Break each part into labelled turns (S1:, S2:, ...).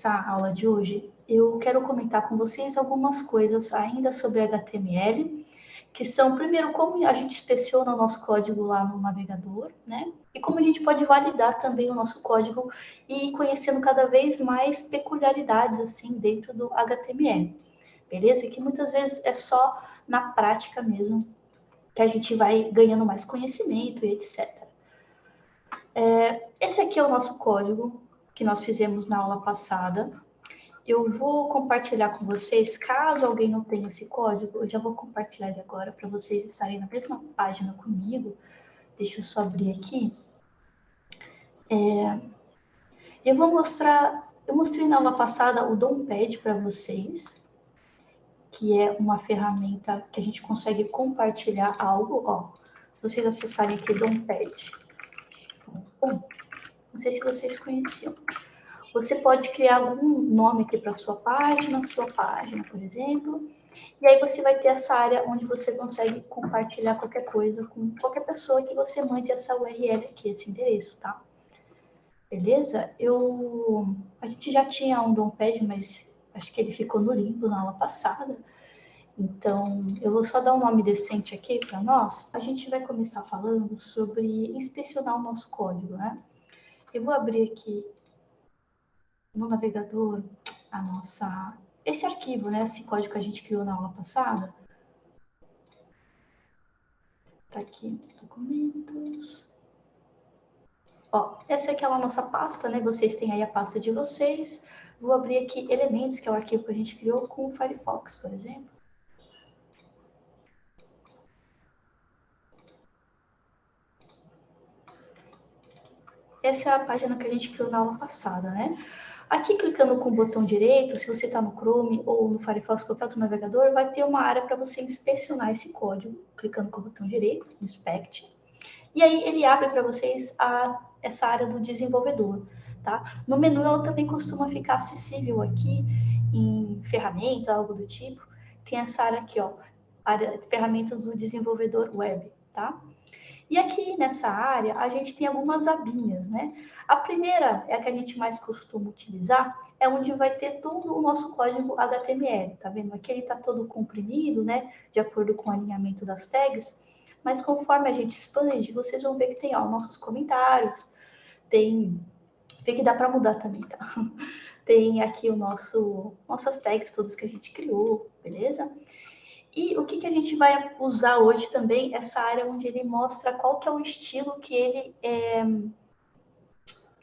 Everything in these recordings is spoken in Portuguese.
S1: começar a aula de hoje, eu quero comentar com vocês algumas coisas ainda sobre HTML, que são, primeiro, como a gente inspeciona o nosso código lá no navegador, né? E como a gente pode validar também o nosso código e ir conhecendo cada vez mais peculiaridades, assim, dentro do HTML, beleza? E que muitas vezes é só na prática mesmo que a gente vai ganhando mais conhecimento e etc. Esse aqui é o nosso código que nós fizemos na aula passada. Eu vou compartilhar com vocês, caso alguém não tenha esse código, eu já vou compartilhar ele agora para vocês estarem na mesma página comigo. Deixa eu só abrir aqui. Eu vou mostrar, eu mostrei na aula passada o DOM-PAD para vocês, que é uma ferramenta que a gente consegue compartilhar algo, ó. Se vocês acessarem aqui DOM-PAD, não sei se vocês conheciam. Você pode criar algum nome aqui para sua página, por exemplo, e aí você vai ter essa área onde você consegue compartilhar qualquer coisa com qualquer pessoa que você mande essa URL aqui, esse endereço, tá? Beleza? A gente já tinha um DOM-PAD, mas acho que ele ficou no limbo na aula passada. Então, eu vou só dar um nome decente aqui para nós. A gente vai começar falando sobre inspecionar o nosso código, né? Eu vou abrir aqui no navegador esse arquivo, né? Esse código que a gente criou na aula passada. Tá aqui, documentos. Ó, essa aqui é a nossa pasta, né? Vocês têm aí a pasta de vocês. Vou abrir aqui elementos, que é o arquivo que a gente criou com o Firefox, por exemplo. Essa é a página que a gente criou na aula passada, né? Aqui, clicando com o botão direito, se você está no Chrome ou no Firefox, qualquer outro navegador, vai ter uma área para você inspecionar esse código, clicando com o botão direito, Inspect. E aí ele abre para vocês essa área do desenvolvedor, tá? No menu ela também costuma ficar acessível aqui em ferramenta, algo do tipo. Tem essa área aqui, ó, área ferramentas do desenvolvedor web, tá? E aqui nessa área a gente tem algumas abinhas, né? A primeira é a que a gente mais costuma utilizar, é onde vai ter todo o nosso código HTML, tá vendo? Aqui ele está todo comprimido, né? De acordo com o alinhamento das tags, mas conforme a gente expande, vocês vão ver que tem, ó, nossos comentários, vê que dá para mudar também, tá? Tem aqui nossas tags todas que a gente criou, beleza? E o que a gente vai usar hoje também, essa área onde ele mostra qual que é o estilo que ele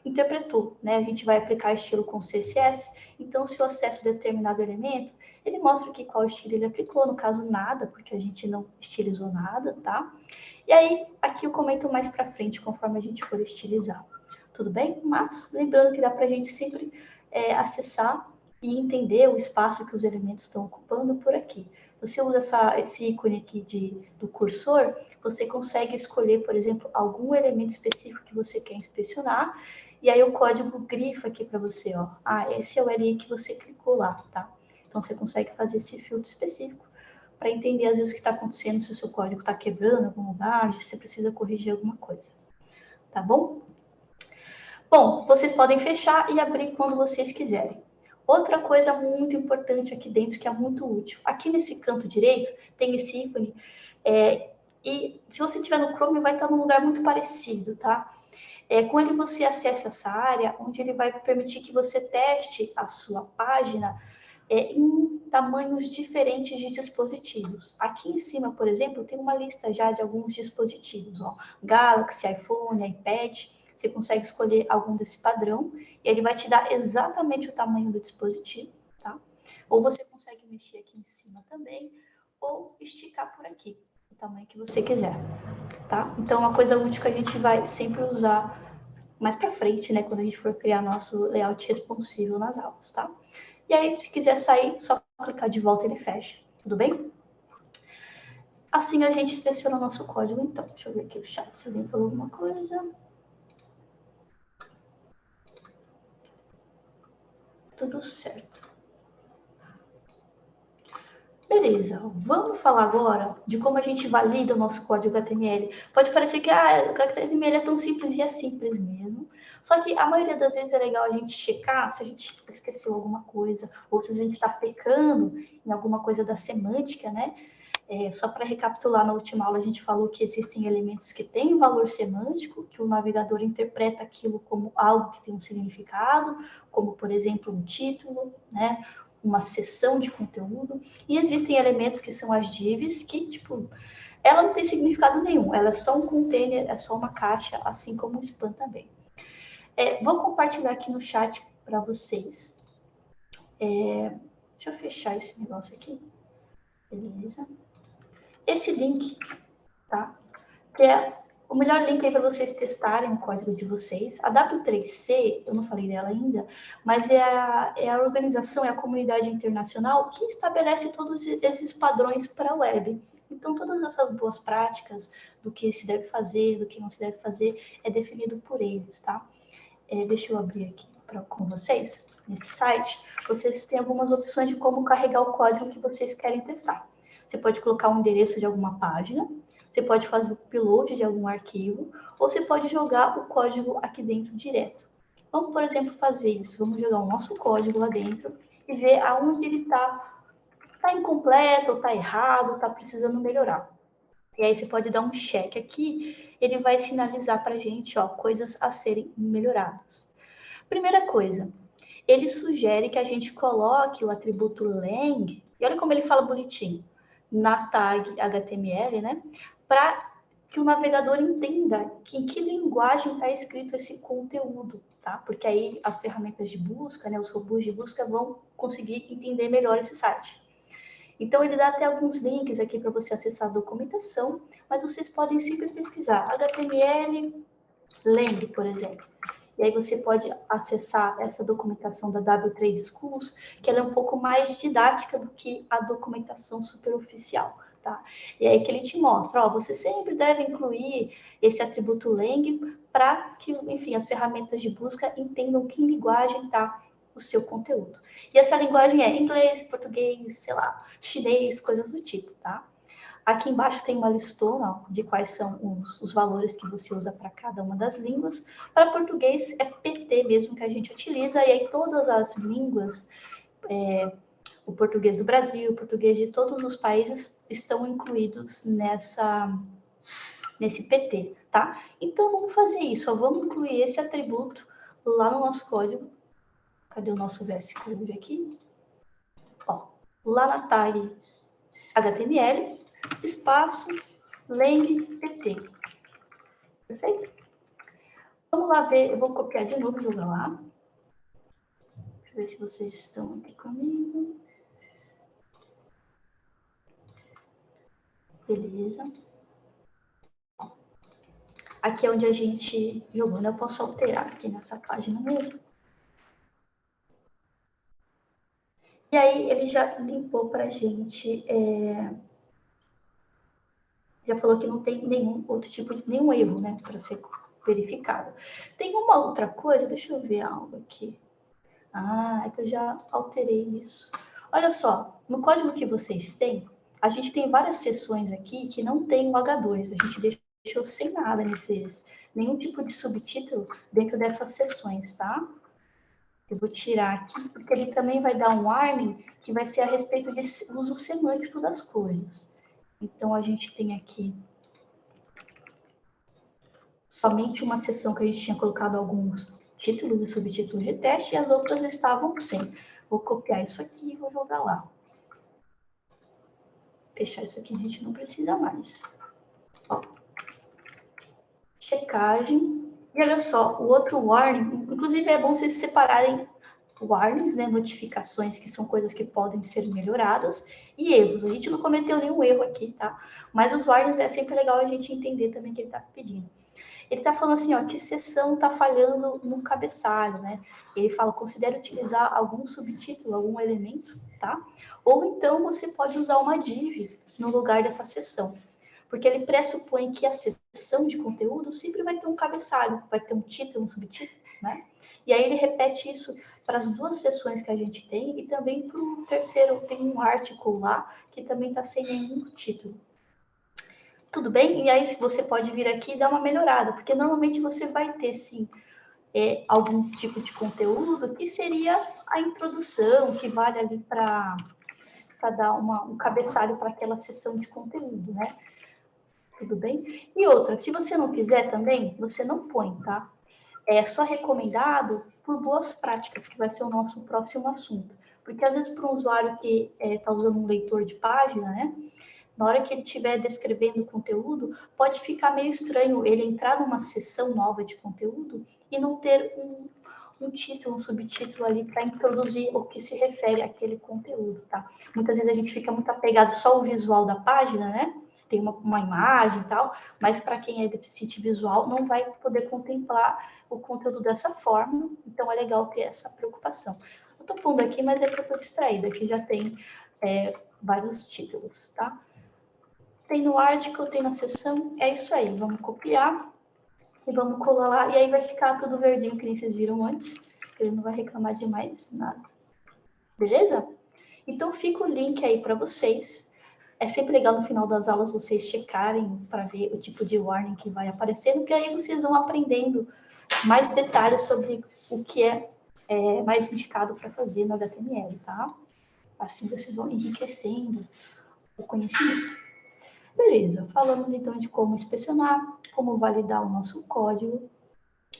S1: interpretou, né? A gente vai aplicar estilo com CSS, então se eu acesso determinado elemento, ele mostra aqui qual estilo ele aplicou, no caso nada, porque a gente não estilizou nada, tá? E aí, aqui eu comento mais para frente, conforme a gente for estilizar, tudo bem? Mas, lembrando que dá para a gente sempre acessar e entender o espaço que os elementos estão ocupando por aqui. Você usa esse ícone aqui do cursor, você consegue escolher, por exemplo, algum elemento específico que você quer inspecionar, e aí o código grifa aqui para você, ó. Ah, esse é o LI que você clicou lá, tá? Então, você consegue fazer esse filtro específico para entender, às vezes, o que está acontecendo, se o seu código está quebrando em algum lugar, se você precisa corrigir alguma coisa. Tá bom? Bom, vocês podem fechar e abrir quando vocês quiserem. Outra coisa muito importante aqui dentro, que é muito útil. Aqui nesse canto direito, tem esse ícone, e se você estiver no Chrome, vai estar num lugar muito parecido, tá? Com ele você acessa essa área, onde ele vai permitir que você teste a sua página em tamanhos diferentes de dispositivos. Aqui em cima, por exemplo, tem uma lista já de alguns dispositivos, ó, Galaxy, iPhone, iPad. Você consegue escolher algum desse padrão e ele vai te dar exatamente o tamanho do dispositivo, tá? Ou você consegue mexer aqui em cima também, ou esticar por aqui, o tamanho que você quiser, tá? Então, uma coisa útil que a gente vai sempre usar mais para frente, né, quando a gente for criar nosso layout responsivo nas aulas, tá? E aí, se quiser sair, só clicar de volta e ele fecha, tudo bem? Assim a gente inspeciona o nosso código, então. Deixa eu ver aqui o chat, se alguém falou alguma coisa. Tudo certo. Beleza, vamos falar agora de como a gente valida o nosso código HTML. Pode parecer que o HTML é tão simples, e é simples mesmo, Só que a maioria das vezes é legal a gente checar se a gente esqueceu alguma coisa, ou se a gente está pecando em alguma coisa da semântica, né? Só para recapitular, na última aula a gente falou que existem elementos que têm valor semântico, que o navegador interpreta aquilo como algo que tem um significado, como, por exemplo, um título, né? Uma seção de conteúdo. E existem elementos que são as divs, que, tipo, ela não tem significado nenhum, ela é só um container, é só uma caixa, assim como o spam também. Vou compartilhar aqui no chat para vocês. Deixa eu fechar esse negócio aqui. Beleza. Esse link, tá? Que é o melhor link aí para vocês testarem o código de vocês. A W3C, eu não falei dela ainda, mas é a organização, é a comunidade internacional que estabelece todos esses padrões para a web. Então, todas essas boas práticas do que se deve fazer, do que não se deve fazer, é definido por eles, tá? Deixa eu abrir aqui com vocês. Nesse site, vocês têm algumas opções de como carregar o código que vocês querem testar. Você pode colocar um endereço de alguma página, você pode fazer o upload de algum arquivo, ou você pode jogar o código aqui dentro direto. Vamos, por exemplo, fazer isso. Vamos jogar o nosso código lá dentro e ver aonde ele está incompleto, ou está errado, está precisando melhorar. E aí você pode dar um check aqui, ele vai sinalizar para a gente, ó, coisas a serem melhoradas. Primeira coisa, ele sugere que a gente coloque o atributo lang, e olha como ele fala bonitinho, na tag HTML, né? Para que o navegador entenda em que linguagem está escrito esse conteúdo, tá? Porque aí as ferramentas de busca, né, os robôs de busca vão conseguir entender melhor esse site. Então, ele dá até alguns links aqui para você acessar a documentação, mas vocês podem sempre pesquisar HTML Lang, por exemplo. E aí você pode acessar essa documentação da W3 Schools, que ela é um pouco mais didática do que a documentação superoficial, tá? E aí que ele te mostra, ó, você sempre deve incluir esse atributo lang para que, enfim, as ferramentas de busca entendam que linguagem está o seu conteúdo. E essa linguagem é inglês, português, sei lá, chinês, coisas do tipo, tá? Aqui embaixo tem uma listona de quais são os valores que você usa para cada uma das línguas. Para português é PT mesmo que a gente utiliza, e aí todas as línguas, o português do Brasil, o português de todos os países estão incluídos nesse PT, tá? Então vamos fazer isso, ó, vamos incluir esse atributo lá no nosso código. Cadê o nosso VS Code aqui? Ó, lá na tag HTML, espaço, lang, pt. Perfeito? Vamos lá ver, eu vou copiar de novo e jogar lá. Deixa eu ver se vocês estão aqui comigo. Beleza. Aqui é onde a gente jogou, né? Eu posso alterar aqui nessa página mesmo. E aí ele já limpou para a gente, já falou que não tem nenhum outro tipo de, nenhum erro, né, para ser verificado. Tem uma outra coisa, deixa eu ver algo aqui. Ah, é que eu já alterei isso. Olha só, no código que vocês têm, a gente tem várias seções aqui que não tem o H2. A gente deixou sem nada nenhum tipo de subtítulo dentro dessas seções, tá? Eu vou tirar aqui, porque ele também vai dar um warning que vai ser a respeito de uso semântico das coisas. Então, a gente tem aqui somente uma seção que a gente tinha colocado alguns títulos e subtítulos de teste e as outras estavam sem. Vou copiar isso aqui e vou jogar lá. Fechar isso aqui, a gente não precisa mais. Ó. Checagem. E olha só, o outro warning, inclusive é bom vocês separarem warnings, né, notificações, que são coisas que podem ser melhoradas, e erros. A gente não cometeu nenhum erro aqui, tá? Mas os warnings é sempre legal a gente entender também o que ele está pedindo. Ele está falando assim, ó, que seção está falhando no cabeçalho, né? Ele fala, considere utilizar algum subtítulo, algum elemento, tá? Ou então você pode usar uma div no lugar dessa seção. Porque ele pressupõe que a seção de conteúdo sempre vai ter um cabeçalho, vai ter um título, um subtítulo, né? E aí ele repete isso para as duas seções que a gente tem e também para o terceiro, tem um article lá que também está sem nenhum título. Tudo bem? E aí você pode vir aqui e dar uma melhorada, porque normalmente você vai ter, sim, algum tipo de conteúdo, que seria a introdução, que vale ali para dar um cabeçalho para aquela sessão de conteúdo, né? Tudo bem? E outra, se você não quiser também, você não põe, tá? É só recomendado por boas práticas, que vai ser o nosso próximo assunto. Porque às vezes para um usuário que está usando um leitor de página, né? Na hora que ele estiver descrevendo o conteúdo, pode ficar meio estranho ele entrar numa sessão nova de conteúdo e não ter um título, um subtítulo ali para introduzir o que se refere àquele conteúdo, tá? Muitas vezes a gente fica muito apegado só ao visual da página, né? Tem uma imagem e tal, mas para quem é deficiente visual não vai poder contemplar o conteúdo dessa forma, então é legal ter essa preocupação. Eu estou pondo aqui, mas é que eu estou distraída, aqui já tem vários títulos, tá? Tem no article, tem na seção, é isso aí, vamos copiar e vamos colar lá, e aí vai ficar tudo verdinho, que nem vocês viram antes, ele não vai reclamar de mais nada. Beleza? Então fica o link aí para vocês. É sempre legal no final das aulas vocês checarem para ver o tipo de warning que vai aparecendo, porque aí vocês vão aprendendo mais detalhes sobre o que é mais indicado para fazer no HTML, tá? Assim vocês vão enriquecendo o conhecimento. Beleza, falamos então de como inspecionar, como validar o nosso código.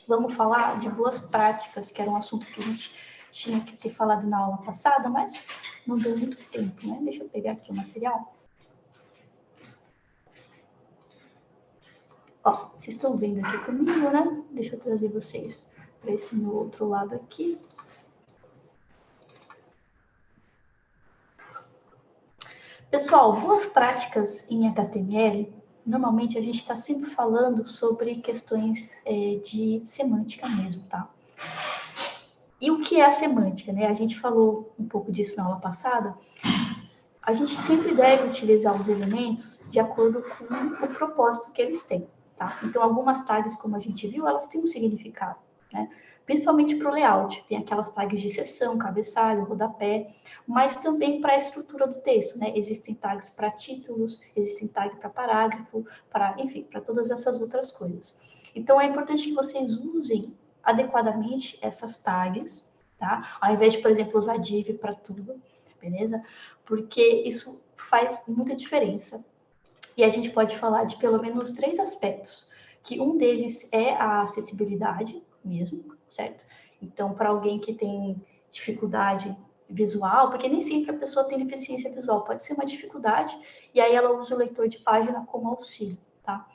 S1: Vamos falar de boas práticas, que era um assunto que a gente tinha que ter falado na aula passada, mas não deu muito tempo, né? Deixa eu pegar aqui o material. Ó, vocês estão vendo aqui comigo, né? Deixa eu trazer vocês para esse meu outro lado aqui. Pessoal, boas práticas em HTML, normalmente a gente está sempre falando sobre questões de semântica mesmo, tá? E o que é a semântica, né? A gente falou um pouco disso na aula passada. A gente sempre deve utilizar os elementos de acordo com o propósito que eles têm, tá? Então, algumas tags, como a gente viu, elas têm um significado, né? Principalmente para o layout, tem aquelas tags de seção, cabeçalho, rodapé, mas também para a estrutura do texto, né? Existem tags para títulos, existem tags para parágrafo, enfim, para todas essas outras coisas. Então, é importante que vocês usem adequadamente essas tags, tá? Ao invés de, por exemplo, usar div para tudo, beleza? Porque isso faz muita diferença. E a gente pode falar de pelo menos 3 aspectos, que um deles é a acessibilidade mesmo, certo? Então, para alguém que tem dificuldade visual, porque nem sempre a pessoa tem deficiência visual, pode ser uma dificuldade, e aí ela usa o leitor de página como auxílio, tá?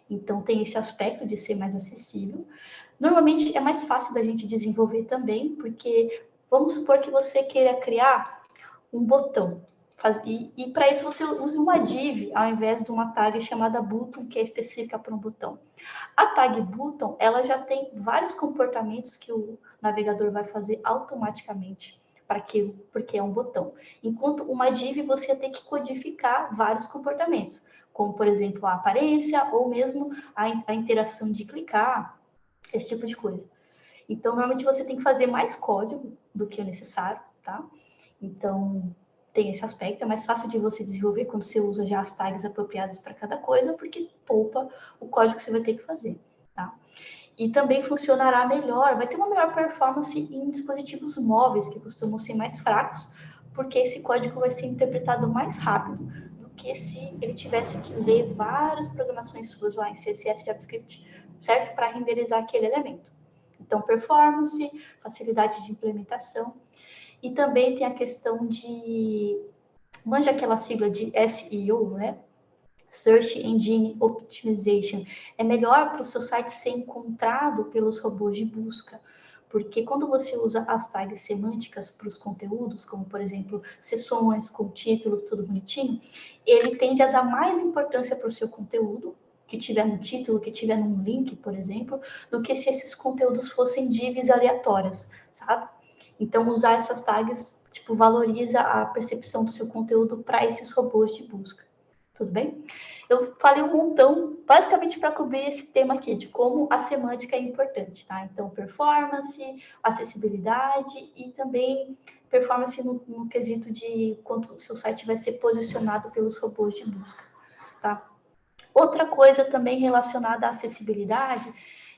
S1: Então, tem esse aspecto de ser mais acessível. Normalmente, é mais fácil da gente desenvolver também, porque vamos supor que você queira criar um botão. E para isso você usa uma div ao invés de uma tag chamada button, que é específica para um botão. A tag button, ela já tem vários comportamentos que o navegador vai fazer automaticamente para aquilo, porque é um botão. Enquanto uma div você tem que codificar vários comportamentos, como por exemplo a aparência ou mesmo a interação de clicar, esse tipo de coisa. Então, normalmente você tem que fazer mais código do que o necessário, tá? Então, tem esse aspecto, é mais fácil de você desenvolver quando você usa já as tags apropriadas para cada coisa, porque poupa o código que você vai ter que fazer, tá? E também funcionará melhor, vai ter uma melhor performance em dispositivos móveis, que costumam ser mais fracos, porque esse código vai ser interpretado mais rápido do que se ele tivesse que ler várias programações suas lá em CSS, JavaScript, certo? Para renderizar aquele elemento. Então, performance, facilidade de implementação. E também tem a questão de... Manja aquela sigla de SEO, né? Search Engine Optimization. É melhor para o seu site ser encontrado pelos robôs de busca. Porque quando você usa as tags semânticas para os conteúdos, como, por exemplo, seções com títulos, tudo bonitinho, ele tende a dar mais importância para o seu conteúdo, que tiver no título, que tiver num link, por exemplo, do que se esses conteúdos fossem divs aleatórias, sabe? Então, usar essas tags, tipo, valoriza a percepção do seu conteúdo para esses robôs de busca. Tudo bem? Eu falei um montão, basicamente para cobrir esse tema aqui, de como a semântica é importante, tá? Então, performance, acessibilidade e também performance no quesito de quanto o seu site vai ser posicionado pelos robôs de busca, tá? Outra coisa também relacionada à acessibilidade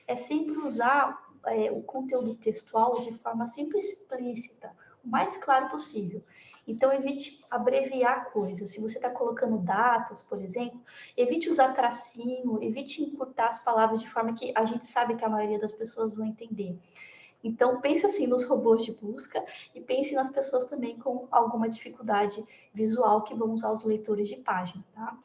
S1: é sempre usar o conteúdo textual de forma sempre explícita, o mais claro possível. Então, evite abreviar coisas. Se você está colocando datas, por exemplo, evite usar tracinho, evite encurtar as palavras de forma que a gente sabe que a maioria das pessoas vão entender. Então, pense assim nos robôs de busca e pense nas pessoas também com alguma dificuldade visual que vão usar os leitores de página, tá?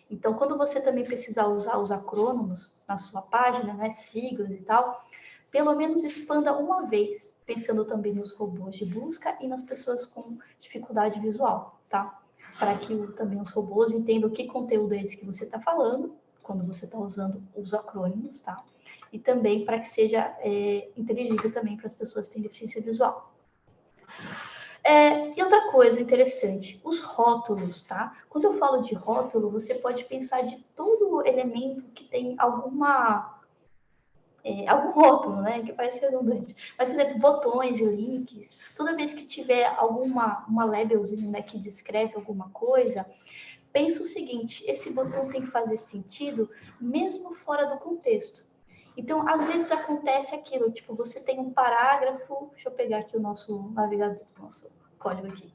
S1: Então, quando você também precisar usar os acrônimos na sua página, né, siglas e tal, pelo menos expanda uma vez, pensando também nos robôs de busca e nas pessoas com dificuldade visual, tá? Para que também os robôs entendam que conteúdo é esse que você está falando, quando você está usando os acrônimos, tá? E também para que seja inteligível também para as pessoas que têm deficiência visual. E outra coisa interessante, os rótulos, tá? Quando eu falo de rótulo, você pode pensar de todo elemento que tem algum rótulo, né? Que parece redundante. Mas, por exemplo, botões e links, toda vez que tiver uma labelzinho, né, que descreve alguma coisa, pensa o seguinte, esse botão tem que fazer sentido mesmo fora do contexto. Então, às vezes acontece aquilo, tipo, você tem um parágrafo, deixa eu pegar aqui o nosso navegador, nosso código aqui.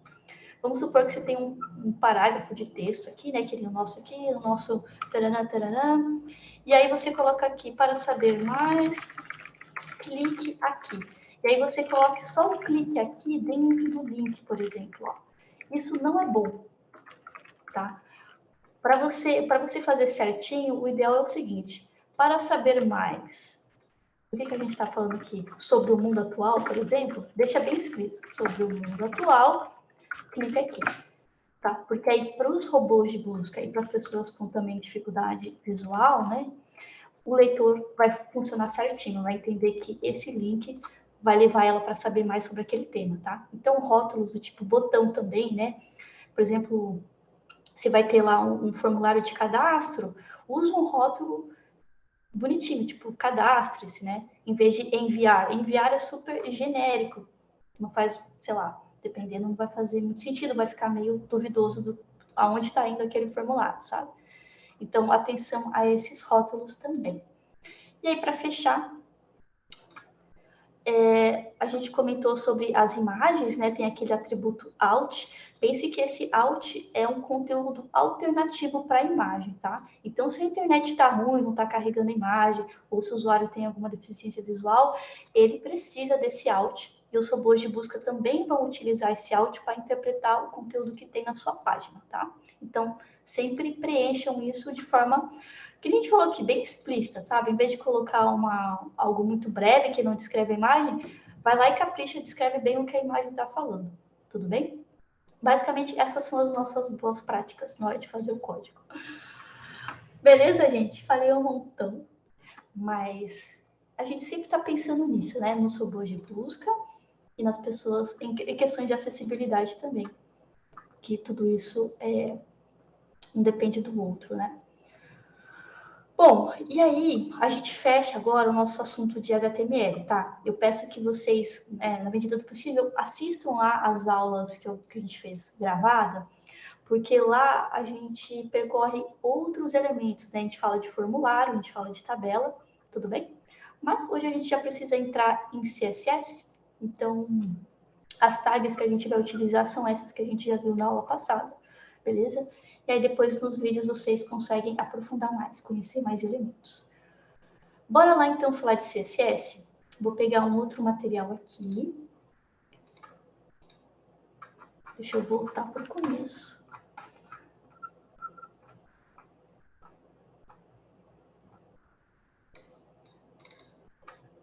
S1: Vamos supor que você tem um parágrafo de texto aqui, né? Que nem o nosso aqui, o nosso taranã, taranã. E aí você coloca aqui, para saber mais, clique aqui. E aí você coloca só o clique aqui dentro do link, por exemplo. Ó. Isso não é bom, tá? Para você fazer certinho, o ideal é o seguinte, para saber mais, o que a gente está falando aqui? Sobre o mundo atual, por exemplo, deixa bem escrito, sobre o mundo atual, clica aqui. Tá? Porque aí para os robôs de busca e para as pessoas com também dificuldade visual, né, o leitor vai funcionar certinho, vai entender que esse link vai levar ela para saber mais sobre aquele tema, tá? Então, rótulos do tipo botão também, né? Por exemplo, você vai ter lá um formulário de cadastro, usa um rótulo bonitinho, tipo cadastre-se, né? Em vez de enviar. Enviar é super genérico, não faz, sei lá, dependendo, não vai fazer muito sentido, vai ficar meio duvidoso do aonde está indo aquele formulário, sabe? Então, atenção a esses rótulos também. E aí, para fechar, a gente comentou sobre as imagens, né? Tem aquele atributo alt. Pense que esse alt é um conteúdo alternativo para a imagem, tá? Então, se a internet está ruim, não está carregando a imagem, ou se o usuário tem alguma deficiência visual, ele precisa desse alt. E os robôs de busca também vão utilizar esse alt para interpretar o conteúdo que tem na sua página, tá? Então, sempre preencham isso de forma que a gente falou aqui, bem explícita, sabe? Em vez de colocar algo muito breve que não descreve a imagem, vai lá e capricha, descreve bem o que a imagem está falando. Tudo bem? Basicamente, essas são as nossas boas práticas na hora de fazer o código. Beleza, gente? Falei um montão, mas a gente sempre está pensando nisso, né? Nos robôs de busca e nas pessoas, em questões de acessibilidade também. Que tudo isso um depende do outro, né? Bom, e aí a gente fecha agora o nosso assunto de HTML, tá? Eu peço que vocês, na medida do possível, assistam lá as aulas que a gente fez gravada, porque lá a gente percorre outros elementos, né? A gente fala de formulário, a gente fala de tabela, tudo bem? Mas hoje a gente já precisa entrar em CSS, então as tags que a gente vai utilizar são essas que a gente já viu na aula passada, beleza? E aí depois nos vídeos vocês conseguem aprofundar mais, conhecer mais elementos. Bora lá então falar de CSS? Vou pegar um outro material aqui. Deixa eu voltar para o começo.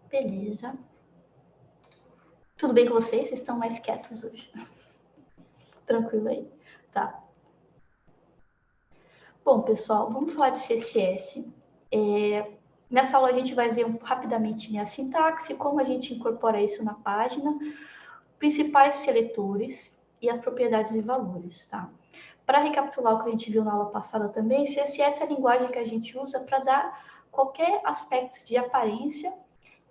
S1: Beleza. Tudo bem com vocês? Vocês estão mais quietos hoje? Tranquilo aí? Tá. Bom, pessoal, vamos falar de CSS. Nessa aula a gente vai ver rapidamente, né, a sintaxe, como a gente incorpora isso na página, principais seletores e as propriedades e valores, tá? Para recapitular o que a gente viu na aula passada também, CSS é a linguagem que a gente usa para dar qualquer aspecto de aparência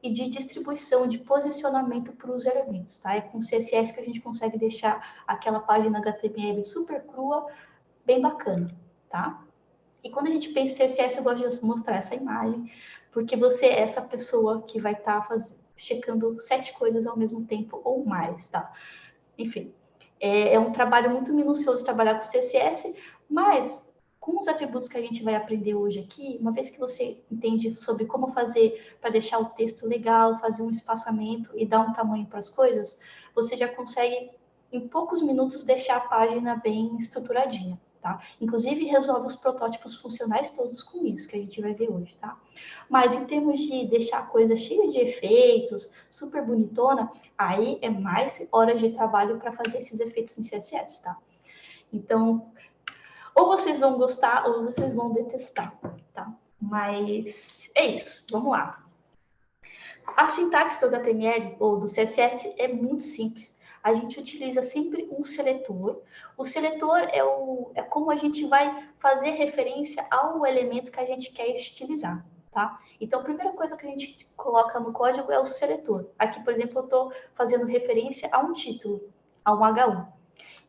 S1: e de distribuição, de posicionamento para os elementos, tá? É com CSS que a gente consegue deixar aquela página HTML super crua, bem bacana, tá? E quando a gente pensa em CSS, eu gosto de mostrar essa imagem, porque você é essa pessoa que vai estar checando 7 coisas ao mesmo tempo ou mais, tá? Enfim, é um trabalho muito minucioso trabalhar com CSS, mas com os atributos que a gente vai aprender hoje aqui, uma vez que você entende sobre como fazer para deixar o texto legal, fazer um espaçamento e dar um tamanho para as coisas, você já consegue, em poucos minutos, deixar a página bem estruturadinha, tá? Inclusive, resolve os protótipos funcionais todos com isso, que a gente vai ver hoje, tá? Mas em termos de deixar a coisa cheia de efeitos, super bonitona, aí é mais horas de trabalho para fazer esses efeitos em CSS, tá? Então, ou vocês vão gostar ou vocês vão detestar, tá? Mas é isso, vamos lá. A sintaxe do HTML ou do CSS é muito simples. A gente utiliza sempre um seletor. O seletor é como a gente vai fazer referência ao elemento que a gente quer estilizar, tá? Então, a primeira coisa que a gente coloca no código é o seletor. Aqui, por exemplo, eu estou fazendo referência a um título, a um H1.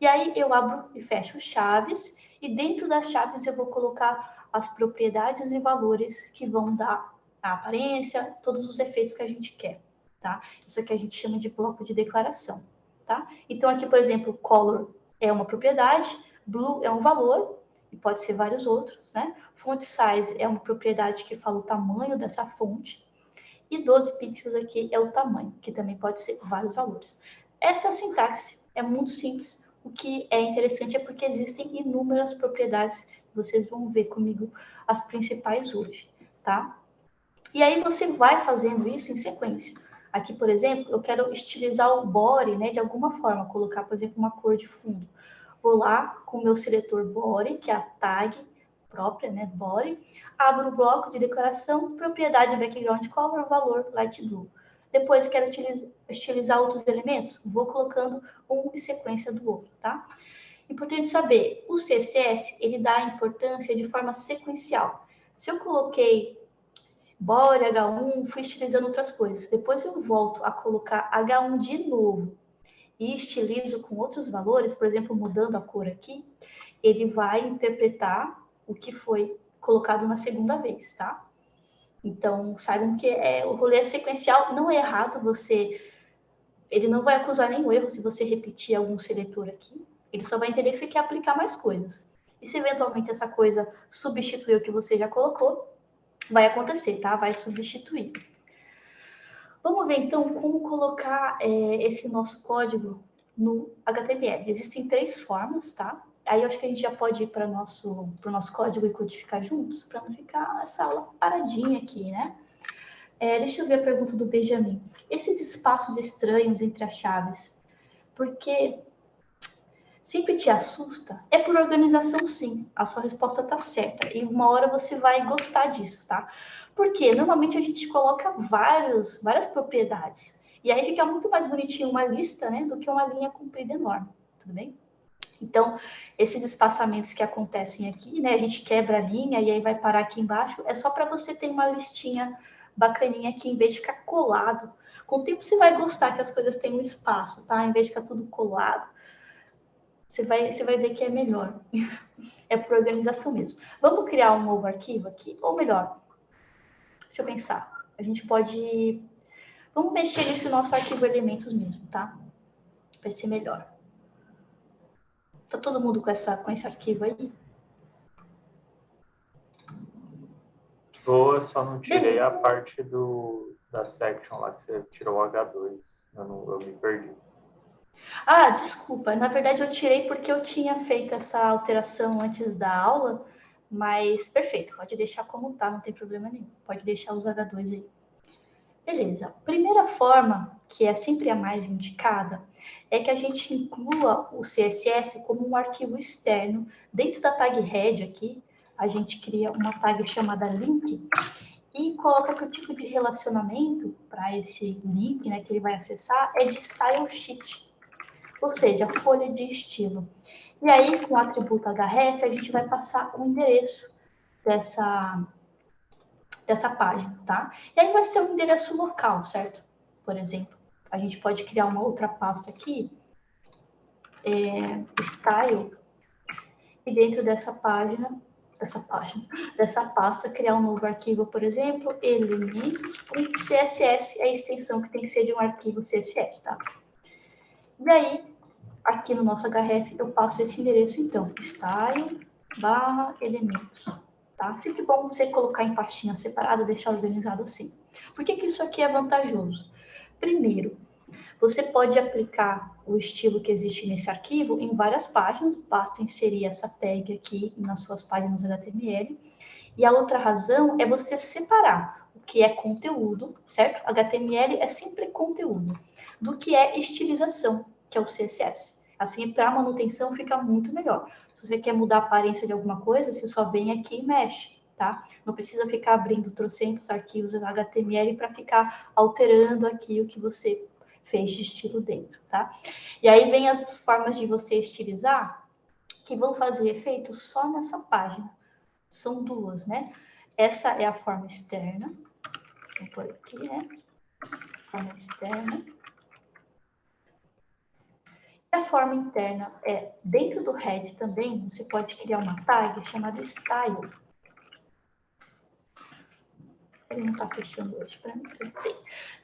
S1: E aí eu abro e fecho chaves, e dentro das chaves eu vou colocar as propriedades e valores que vão dar a aparência, todos os efeitos que a gente quer, tá? Isso aqui a gente chama de bloco de declaração, tá? Então aqui, por exemplo, color é uma propriedade, blue é um valor, e pode ser vários outros, né? Font size é uma propriedade que fala o tamanho dessa fonte, e 12 pixels aqui é o tamanho, que também pode ser vários valores. Essa sintaxe é muito simples. O que é interessante é porque existem inúmeras propriedades. Vocês vão ver comigo as principais hoje, tá? E aí você vai fazendo isso em sequência. Aqui, por exemplo, eu quero estilizar o body, né, de alguma forma, colocar, por exemplo, uma cor de fundo. Vou lá com o meu seletor body, que é a tag própria, né, body, abro o bloco de declaração, propriedade background color, valor light blue. Depois quero estilizar outros elementos, vou colocando um em sequência do outro, tá? Importante saber, o CSS, ele dá importância de forma sequencial. Se eu coloquei body, H1, fui estilizando outras coisas, depois eu volto a colocar H1 de novo e estilizo com outros valores, por exemplo, mudando a cor aqui, ele vai interpretar o que foi colocado na segunda vez, tá? Então, saibam que o rolê é sequencial, não é errado ele não vai acusar nenhum erro se você repetir algum seletor aqui, ele só vai entender que você quer aplicar mais coisas. E se eventualmente essa coisa substituir o que você já colocou, vai acontecer, tá? Vai substituir. Vamos ver, então, como colocar esse nosso código no HTML. Existem 3 formas, tá? Aí eu acho que a gente já pode ir para o nosso código e codificar juntos, para não ficar essa aula paradinha aqui, né? Deixa eu ver a pergunta do Benjamin. Esses espaços estranhos entre as chaves, porque sempre te assusta? É por organização, sim. A sua resposta está certa. E uma hora você vai gostar disso, tá? Porque normalmente a gente coloca várias propriedades. E aí fica muito mais bonitinho uma lista, né? Do que uma linha comprida enorme. Tudo bem? Então, esses espaçamentos que acontecem aqui, né? A gente quebra a linha e aí vai parar aqui embaixo. É só para você ter uma listinha bacaninha aqui, em vez de ficar colado. Com o tempo você vai gostar que as coisas tenham espaço, tá? Em vez de ficar tudo colado. Você vai ver que é melhor. É por organização mesmo. Vamos criar um novo arquivo aqui? Ou melhor, deixa eu pensar. A gente pode... Vamos mexer nesse nosso arquivo elementos mesmo, tá? Vai ser melhor. Tá todo mundo com esse arquivo aí?
S2: Eu só não tirei
S1: Beleza.
S2: a parte da section lá que você tirou o H2. Eu me perdi.
S1: Ah, desculpa. Na verdade, eu tirei porque eu tinha feito essa alteração antes da aula, mas perfeito, pode deixar como tá, não tem problema nenhum. Pode deixar os H2 aí. Beleza. Primeira forma, que é sempre a mais indicada, é que a gente inclua o CSS como um arquivo externo. Dentro da tag head aqui, a gente cria uma tag chamada link e coloca que o tipo de relacionamento para esse link, né, que ele vai acessar é de style sheet, ou seja, folha de estilo. E aí, com o atributo href, a gente vai passar o endereço dessa página, tá? E aí vai ser um endereço local, certo? Por exemplo, a gente pode criar uma outra pasta aqui, style, e dentro dessa página dessa página, dessa pasta, criar um novo arquivo, por exemplo, elementos.css, é a extensão que tem que ser de um arquivo CSS, tá? E aí, aqui no nosso href, eu passo esse endereço, então, style/elementos, tá? Sempre bom você colocar em pastinha separada, deixar organizado assim. Por que que isso aqui é vantajoso? Primeiro, você pode aplicar o estilo que existe nesse arquivo em várias páginas, basta inserir essa tag aqui nas suas páginas HTML. E a outra razão é você separar o que é conteúdo, certo? HTML é sempre conteúdo, do que é estilização, que é o CSS. Assim, para manutenção fica muito melhor. Se você quer mudar a aparência de alguma coisa, você só vem aqui e mexe, tá? Não precisa ficar abrindo trocentos arquivos no HTML para ficar alterando aqui o que você fez de estilo dentro, tá? E aí vem as formas de você estilizar que vão fazer efeito só nessa página. São duas, né? Essa é a forma externa. Vou pôr aqui, né? Forma externa. E a forma interna é, dentro do head também, você pode criar uma tag chamada style. Ele não está fechando hoje para mim, tudo bem.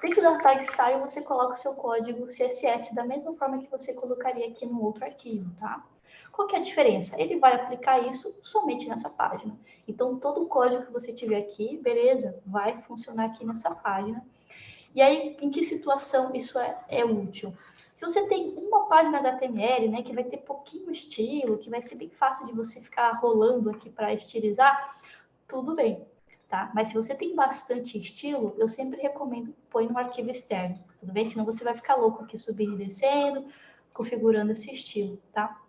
S1: Dentro da tag style, você coloca o seu código CSS da mesma forma que você colocaria aqui no outro arquivo, tá? Qual que é a diferença? Ele vai aplicar isso somente nessa página. Então, todo o código que você tiver aqui, beleza, vai funcionar aqui nessa página. E aí, em que situação isso é útil? Se você tem uma página HTML, né, que vai ter pouquinho estilo, que vai ser bem fácil de você ficar rolando aqui para estilizar, tudo bem, tá? Mas se você tem bastante estilo, eu sempre recomendo põe no arquivo externo, tudo bem? Senão você vai ficar louco aqui subindo e descendo, configurando esse estilo, tá?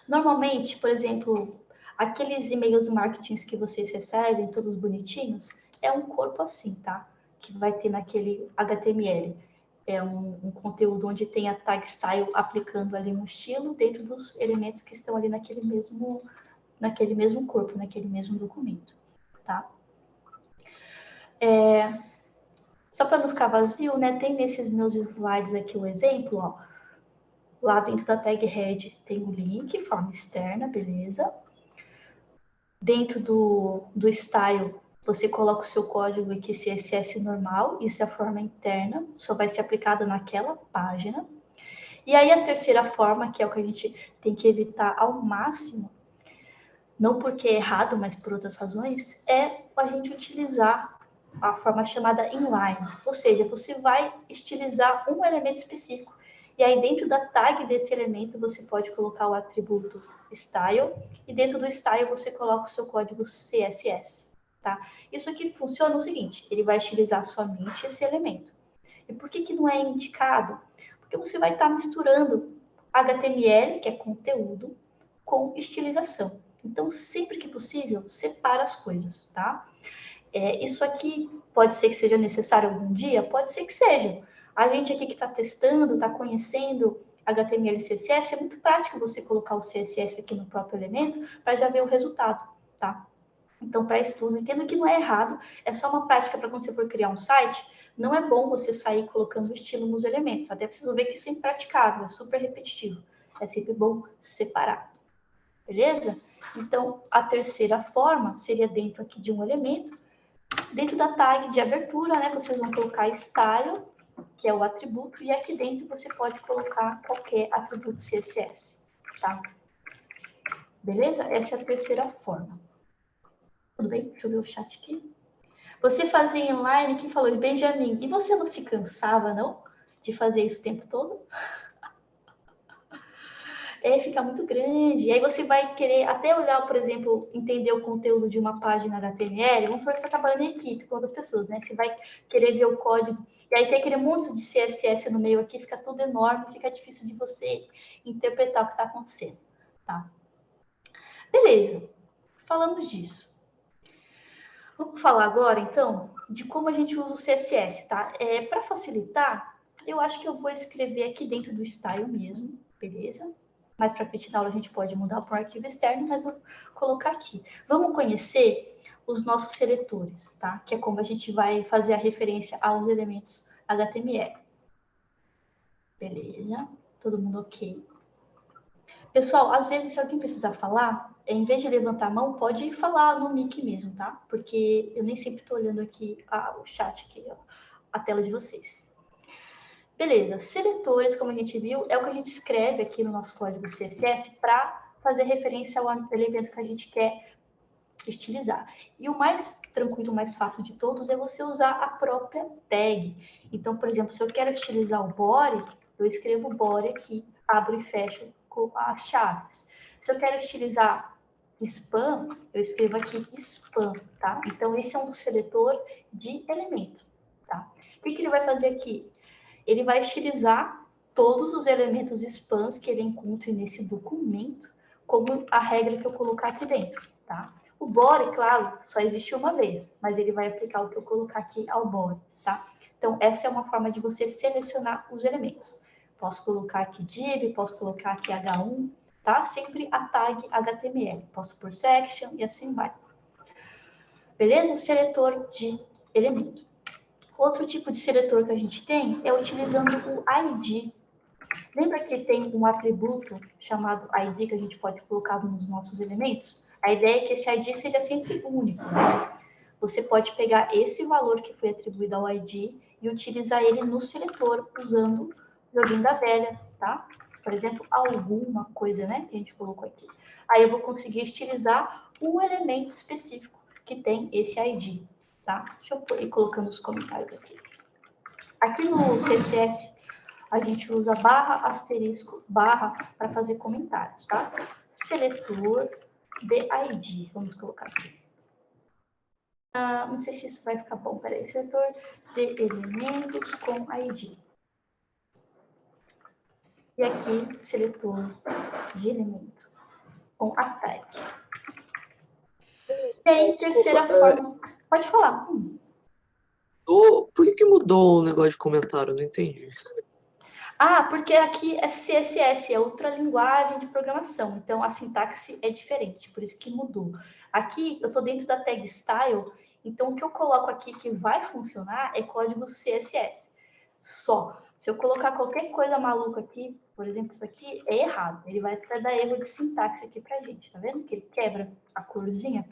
S1: Normalmente, por exemplo, aqueles e-mails marketing que vocês recebem, todos bonitinhos, é um corpo assim, tá? Que vai ter naquele HTML. É um conteúdo onde tem a tag style aplicando ali um estilo dentro dos elementos que estão ali naquele mesmo corpo, naquele mesmo documento, tá? Só para não ficar vazio, né? Tem nesses meus slides aqui o exemplo, ó. Lá dentro da tag head tem o link, forma externa, beleza? Dentro do style, você coloca o seu código aqui CSS normal, isso é a forma interna, só vai ser aplicada naquela página. E aí a terceira forma, que é o que a gente tem que evitar ao máximo, não porque é errado, mas por outras razões, é a gente utilizar a forma chamada inline, ou seja, você vai estilizar um elemento específico. E aí, dentro da tag desse elemento, você pode colocar o atributo style, e dentro do style você coloca o seu código CSS, tá? Isso aqui funciona o seguinte, ele vai estilizar somente esse elemento. E por que que não é indicado? Porque você vai estar misturando HTML, que é conteúdo, com estilização. Então, sempre que possível, separa as coisas, tá? Isso aqui pode ser que seja necessário algum dia? Pode ser que seja. A gente aqui que está testando, está conhecendo HTML e CSS, é muito prático você colocar o CSS aqui no próprio elemento para já ver o resultado, tá? Então, para estudo, entendo que não é errado, é só uma prática para quando você for criar um site, não é bom você sair colocando estilo nos elementos, até preciso ver que isso é impraticável, é super repetitivo. É sempre bom separar, beleza? Então, a terceira forma seria dentro aqui de um elemento, dentro da tag de abertura, né, vocês vão colocar style, que é o atributo, e aqui dentro você pode colocar qualquer atributo CSS, tá? Beleza? Essa é a terceira forma. Tudo bem? Deixa eu ver o chat aqui. Você fazia inline, que falou de Benjamin, e você não se cansava, não? De fazer isso o tempo todo? Fica muito grande. E aí você vai querer até olhar, por exemplo, entender o conteúdo de uma página HTML. Vamos supor que você está trabalhando em equipe com outras pessoas, né? Você vai querer ver o código. E aí tem aquele monte de CSS no meio aqui, fica tudo enorme, fica difícil de você interpretar o que está acontecendo, tá? Beleza. Falamos disso. Vamos falar agora, então, de como a gente usa o CSS, tá? Para facilitar, eu acho que eu vou escrever aqui dentro do style mesmo, beleza? Mais para frente na aula a gente pode mudar para um arquivo externo, mas vou colocar aqui. Vamos conhecer os nossos seletores, tá? Que é como a gente vai fazer a referência aos elementos HTML. Beleza? Todo mundo ok? Pessoal, às vezes, se alguém precisar falar, em vez de levantar a mão, pode falar no mic mesmo, tá? Porque eu nem sempre estou olhando aqui o chat, aqui, ó, a tela de vocês. Beleza, seletores, como a gente viu, é o que a gente escreve aqui no nosso código CSS para fazer referência ao elemento que a gente quer estilizar. E o mais tranquilo, mais fácil de todos é você usar a própria tag. Então, por exemplo, se eu quero estilizar o body, eu escrevo body aqui, abro e fecho com as chaves. Se eu quero estilizar spam, eu escrevo aqui spam, tá? Então, esse é um seletor de elemento, tá? O que ele vai fazer aqui? Ele vai estilizar todos os elementos spams que ele encontre nesse documento, como a regra que eu colocar aqui dentro, tá? O body, claro, só existe uma vez, mas ele vai aplicar o que eu colocar aqui ao body, tá? Então, essa é uma forma de você selecionar os elementos. Posso colocar aqui div, posso colocar aqui H1, tá? Sempre a tag HTML. Posso por section e assim vai. Beleza? Seletor de elemento. Outro tipo de seletor que a gente tem é utilizando o ID. Lembra que tem um atributo chamado ID que a gente pode colocar nos nossos elementos? A ideia é que esse ID seja sempre único, né? Você pode pegar esse valor que foi atribuído ao ID e utilizar ele no seletor usando o joguinho da velha, tá? Por exemplo, alguma coisa, né, que a gente colocou aqui. Aí eu vou conseguir estilizar um elemento específico que tem esse ID, tá? Deixa eu ir colocando os comentários aqui. Aqui no CSS, a gente usa barra, asterisco, barra para fazer comentários, tá? Seletor de ID, vamos colocar aqui. Não sei se isso vai ficar bom, peraí. Seletor de elementos com ID. E aqui, seletor de elemento com a tag. E aí, terceira forma. Pode falar.
S3: Por que mudou o negócio de comentário? Eu não entendi.
S1: Porque aqui é CSS, é outra linguagem de programação. Então, a sintaxe é diferente, por isso que mudou. Aqui, eu estou dentro da tag style, então o que eu coloco aqui que vai funcionar é código CSS. Só. Se eu colocar qualquer coisa maluca aqui, por exemplo, isso aqui é errado. Ele vai até dar erro de sintaxe aqui pra gente, tá vendo? Que ele quebra a corzinha.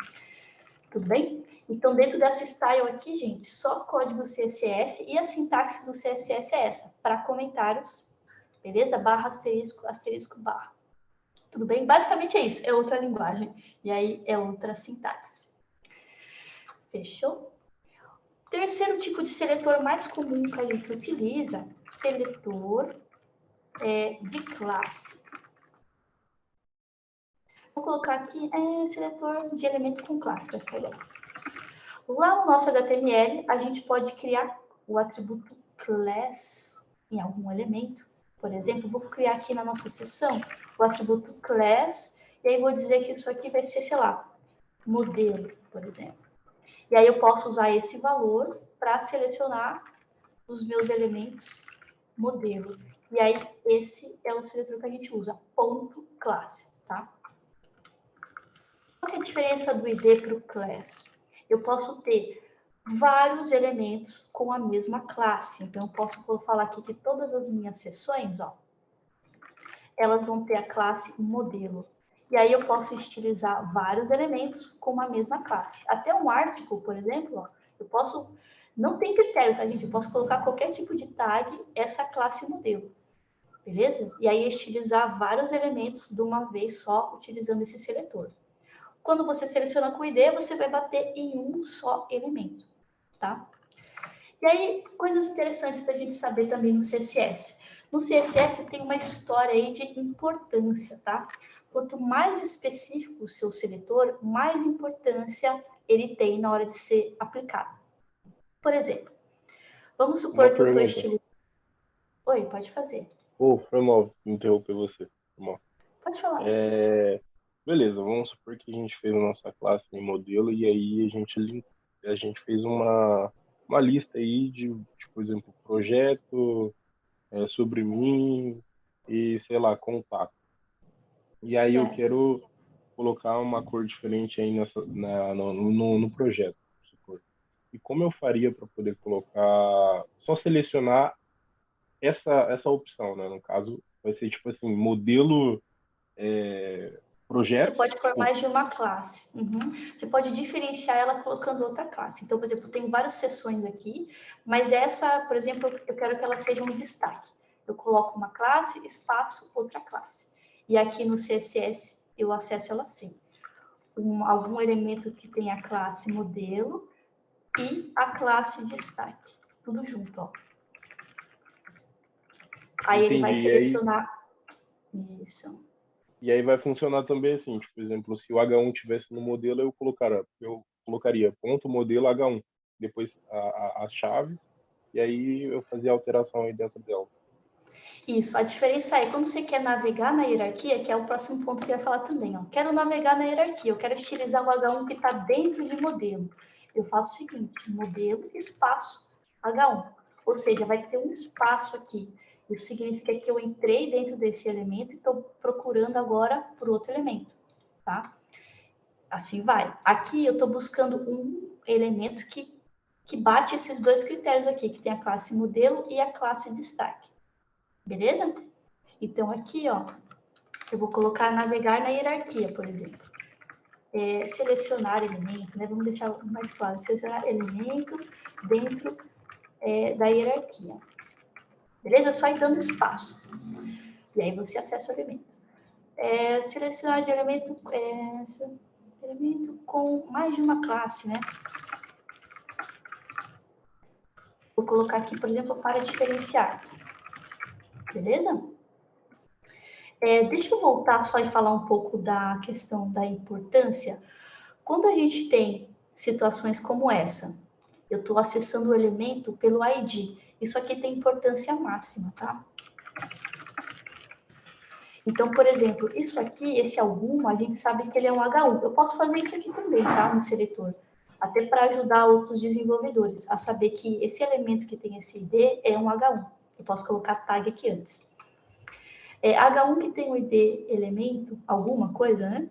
S1: Tudo bem? Então, dentro dessa style aqui, gente, só código CSS e a sintaxe do CSS é essa, para comentários, beleza? Barra, asterisco, asterisco, barra. Tudo bem? Basicamente é isso, é outra linguagem. E aí é outra sintaxe. Fechou? Terceiro tipo de seletor mais comum que a gente utiliza, seletor de classe. Vou colocar aqui seletor de elemento com classe, para ficar legal. Lá no nosso HTML, a gente pode criar o atributo class em algum elemento. Por exemplo, vou criar aqui na nossa seção o atributo class, e aí vou dizer que isso aqui vai ser, sei lá, modelo, por exemplo. E aí eu posso usar esse valor para selecionar os meus elementos modelo. E aí esse é o seletor que a gente usa, ponto classe, tá? Qual que é a diferença do ID para o class? Eu posso ter vários elementos com a mesma classe. Então, eu posso falar aqui que todas as minhas seções, ó, elas vão ter a classe modelo. E aí eu posso estilizar vários elementos com a mesma classe. Até um article, por exemplo, ó, eu posso... Não tem critério, tá, gente? Eu posso colocar qualquer tipo de tag, essa classe modelo. Beleza? E aí estilizar vários elementos de uma vez só, utilizando esse seletor. Quando você seleciona com ID, você vai bater em um só elemento, tá? E aí, coisas interessantes da gente saber também no CSS. No CSS tem uma história aí de importância, tá? Quanto mais específico o seu seletor, mais importância ele tem na hora de ser aplicado. Por exemplo, vamos supor que eu estou estilizando... Oi, pode fazer.
S4: Foi mal interromper você. Foi mal.
S1: Pode falar.
S4: Beleza, vamos supor que a gente fez a nossa classe em modelo e aí a gente fez uma lista aí de, por exemplo, projeto, sobre mim e, sei lá, contato. E aí eu quero colocar uma cor diferente aí no projeto. E como eu faria para poder colocar, só selecionar essa opção, né? No caso, vai ser tipo assim, modelo Projeto?
S1: Você pode pôr mais de uma classe. Uhum. Você pode diferenciar ela colocando outra classe. Então, por exemplo, eu tenho várias seções aqui, mas essa, por exemplo, eu quero que ela seja um destaque. Eu coloco uma classe, espaço, outra classe. E aqui no CSS eu acesso ela assim. Algum elemento que tem a classe modelo e a classe destaque. Tudo junto, ó. Aí ele vai
S4: Entendi.
S1: selecionar isso.
S4: E aí vai funcionar também assim, tipo, por exemplo, se o H1 tivesse no modelo, eu colocaria ponto modelo H1, depois as chaves, e aí eu fazia a alteração aí dentro dela.
S1: Isso, a diferença é quando você quer navegar na hierarquia, que é o próximo ponto que eu ia falar também, ó. Quero navegar na hierarquia, eu quero estilizar o H1 que está dentro de modelo. Eu faço o seguinte, modelo, espaço, H1. Ou seja, vai ter um espaço aqui. Isso significa que eu entrei dentro desse elemento e estou procurando agora por outro elemento, tá? Assim vai. Aqui eu estou buscando um elemento que bate esses dois critérios aqui, que tem a classe modelo e a classe destaque. Beleza? Então, aqui, ó, eu vou colocar navegar na hierarquia, por exemplo. Selecionar elemento, né? Vamos deixar mais claro. Selecionar elemento dentro da hierarquia. Beleza? Só ir dando espaço. E aí você acessa o elemento. Selecionar de elemento com mais de uma classe, né? Vou colocar aqui, por exemplo, para diferenciar. Beleza? Deixa eu voltar só e falar um pouco da questão da importância. Quando a gente tem situações como essa, eu estou acessando o elemento pelo ID. Isso aqui tem importância máxima, tá? Então, por exemplo, isso aqui, esse algum, a gente sabe que ele é um H1. Eu posso fazer isso aqui também, tá? No seletor. Até para ajudar outros desenvolvedores a saber que esse elemento que tem esse ID é um H1. Eu posso colocar tag aqui antes. H1 que tem o ID elemento, alguma coisa, né?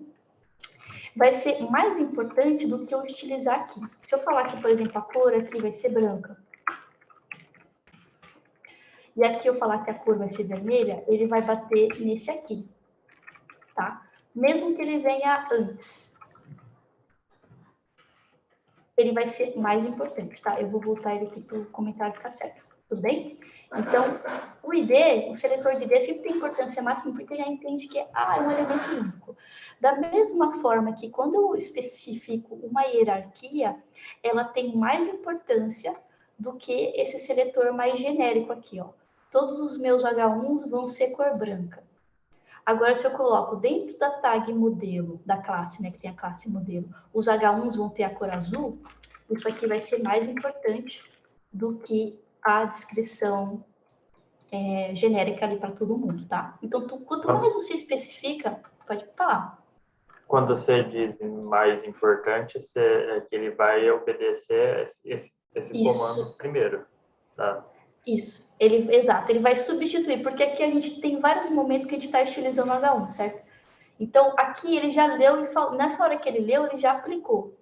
S1: Vai ser mais importante do que eu estilizar aqui. Se eu falar que, por exemplo, a cor aqui vai ser branca, e aqui eu falar que a cor vai ser vermelha, ele vai bater nesse aqui, tá? Mesmo que ele venha antes. Ele vai ser mais importante, tá? Eu vou voltar ele aqui para o comentário ficar certo. Tudo bem? Então, o ID, o seletor de ID sempre tem importância máxima porque ele entende que é um elemento único. Da mesma forma que quando eu especifico uma hierarquia, ela tem mais importância do que esse seletor mais genérico aqui, ó. Todos os meus H1s vão ser cor branca. Agora, se eu coloco dentro da tag modelo, da classe, né, que tem a classe modelo, os H1s vão ter a cor azul, isso aqui vai ser mais importante do que a descrição genérica ali para todo mundo, tá? Então, quanto mais você especifica, pode falar.
S2: Quando você diz mais importante, é que ele vai obedecer esse comando primeiro, tá?
S1: Isso, exato, ele vai substituir, porque aqui a gente tem vários momentos que a gente está estilizando H1, certo? Então, aqui ele já leu e falou, nessa hora que ele leu, ele já aplicou.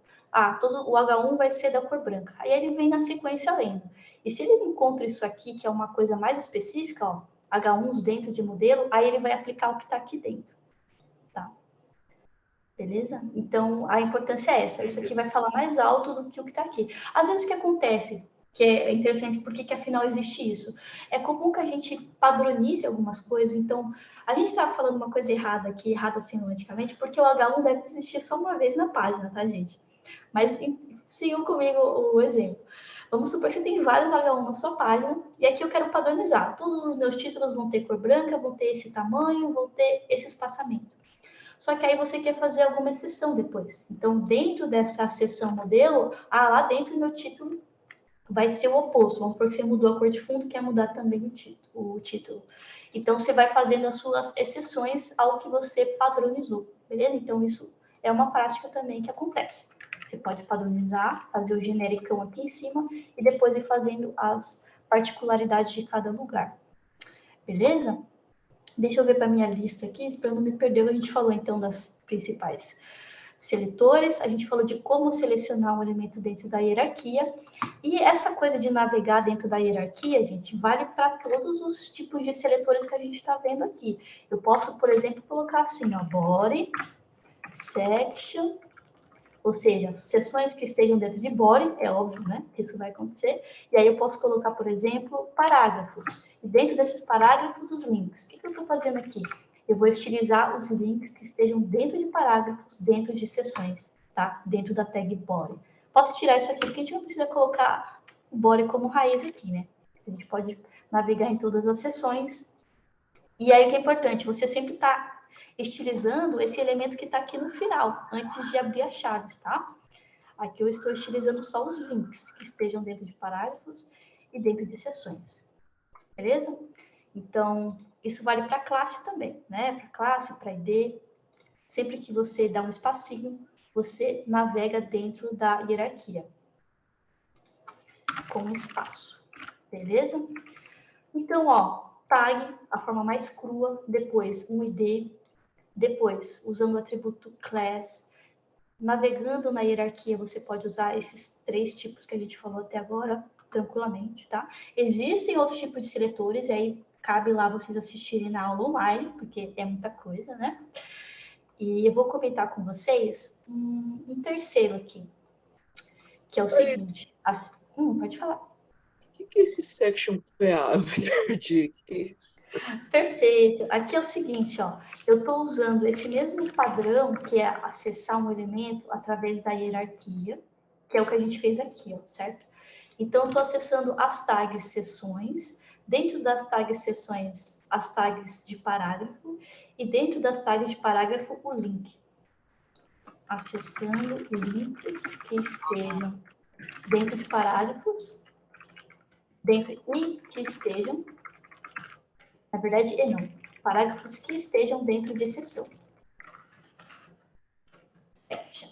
S1: Todo o H1 vai ser da cor branca. Aí ele vem na sequência lendo. E se ele encontra isso aqui, que é uma coisa mais específica, ó, H1s dentro de modelo, aí ele vai aplicar o que está aqui dentro. Tá? Beleza? Então, a importância é essa. Isso aqui vai falar mais alto do que o que está aqui. Às vezes, o que acontece, que é interessante, por que afinal existe isso? É comum que a gente padronize algumas coisas. Então, a gente estava falando uma coisa errada aqui, errada semanticamente, porque o H1 deve existir só uma vez na página, tá, gente? Mas sigam comigo o exemplo. Vamos supor que você tem vários H1 na sua página, e aqui eu quero padronizar. Todos os meus títulos vão ter cor branca, vão ter esse tamanho, vão ter esse espaçamento. Só que aí você quer fazer alguma exceção depois. Então, dentro dessa seção modelo, lá dentro do meu título vai ser o oposto. Vamos supor que você mudou a cor de fundo, quer mudar também o título. Então, você vai fazendo as suas exceções ao que você padronizou, beleza? Então, isso é uma prática também que acontece. Você pode padronizar, fazer o genericão aqui em cima e depois ir fazendo as particularidades de cada lugar. Beleza? Deixa eu ver para minha lista aqui, para não me perder. A gente falou então das principais seletores, a gente falou de como selecionar um elemento dentro da hierarquia. E essa coisa de navegar dentro da hierarquia, gente, vale para todos os tipos de seletores que a gente está vendo aqui. Eu posso, por exemplo, colocar assim, ó, body, section, ou seja, seções que estejam dentro de body, é óbvio, né, que isso vai acontecer. E aí eu posso colocar, por exemplo, parágrafos. E dentro desses parágrafos, os links. O que eu estou fazendo aqui? Eu vou estilizar os links que estejam dentro de parágrafos, dentro de seções, tá? Dentro da tag body. Posso tirar isso aqui, porque a gente não precisa colocar o body como raiz aqui, né? A gente pode navegar em todas as seções. E aí o que é importante, você sempre está estilizando esse elemento que está aqui no final, antes de abrir as chaves, tá? Aqui eu estou estilizando só os links que estejam dentro de parágrafos e dentro de seções. Beleza? Então, isso vale para classe também, né? Para classe, para ID. Sempre que você dá um espacinho, você navega dentro da hierarquia. Com espaço. Beleza? Então, ó, tag, a forma mais crua, depois um ID, depois, usando o atributo class, navegando na hierarquia, você pode usar esses 3 tipos que a gente falou até agora, tranquilamente, tá? Existem outros tipos de seletores, e aí cabe lá vocês assistirem na aula online, porque é muita coisa, né? E eu vou comentar com vocês um terceiro aqui, que é o seguinte. Pode falar.
S3: O que é esse section PA? Eu me perdi. O que é isso?
S1: Perfeito. Aqui é o seguinte, ó. Eu estou usando esse mesmo padrão, que é acessar um elemento através da hierarquia, que é o que a gente fez aqui, ó, certo? Então, eu estou acessando as tags seções, dentro das tags seções, as tags de parágrafo, e dentro das tags de parágrafo, o link. Acessando links que estejam dentro de parágrafos, e que estejam, na verdade, não, parágrafos que estejam dentro de seção. Section.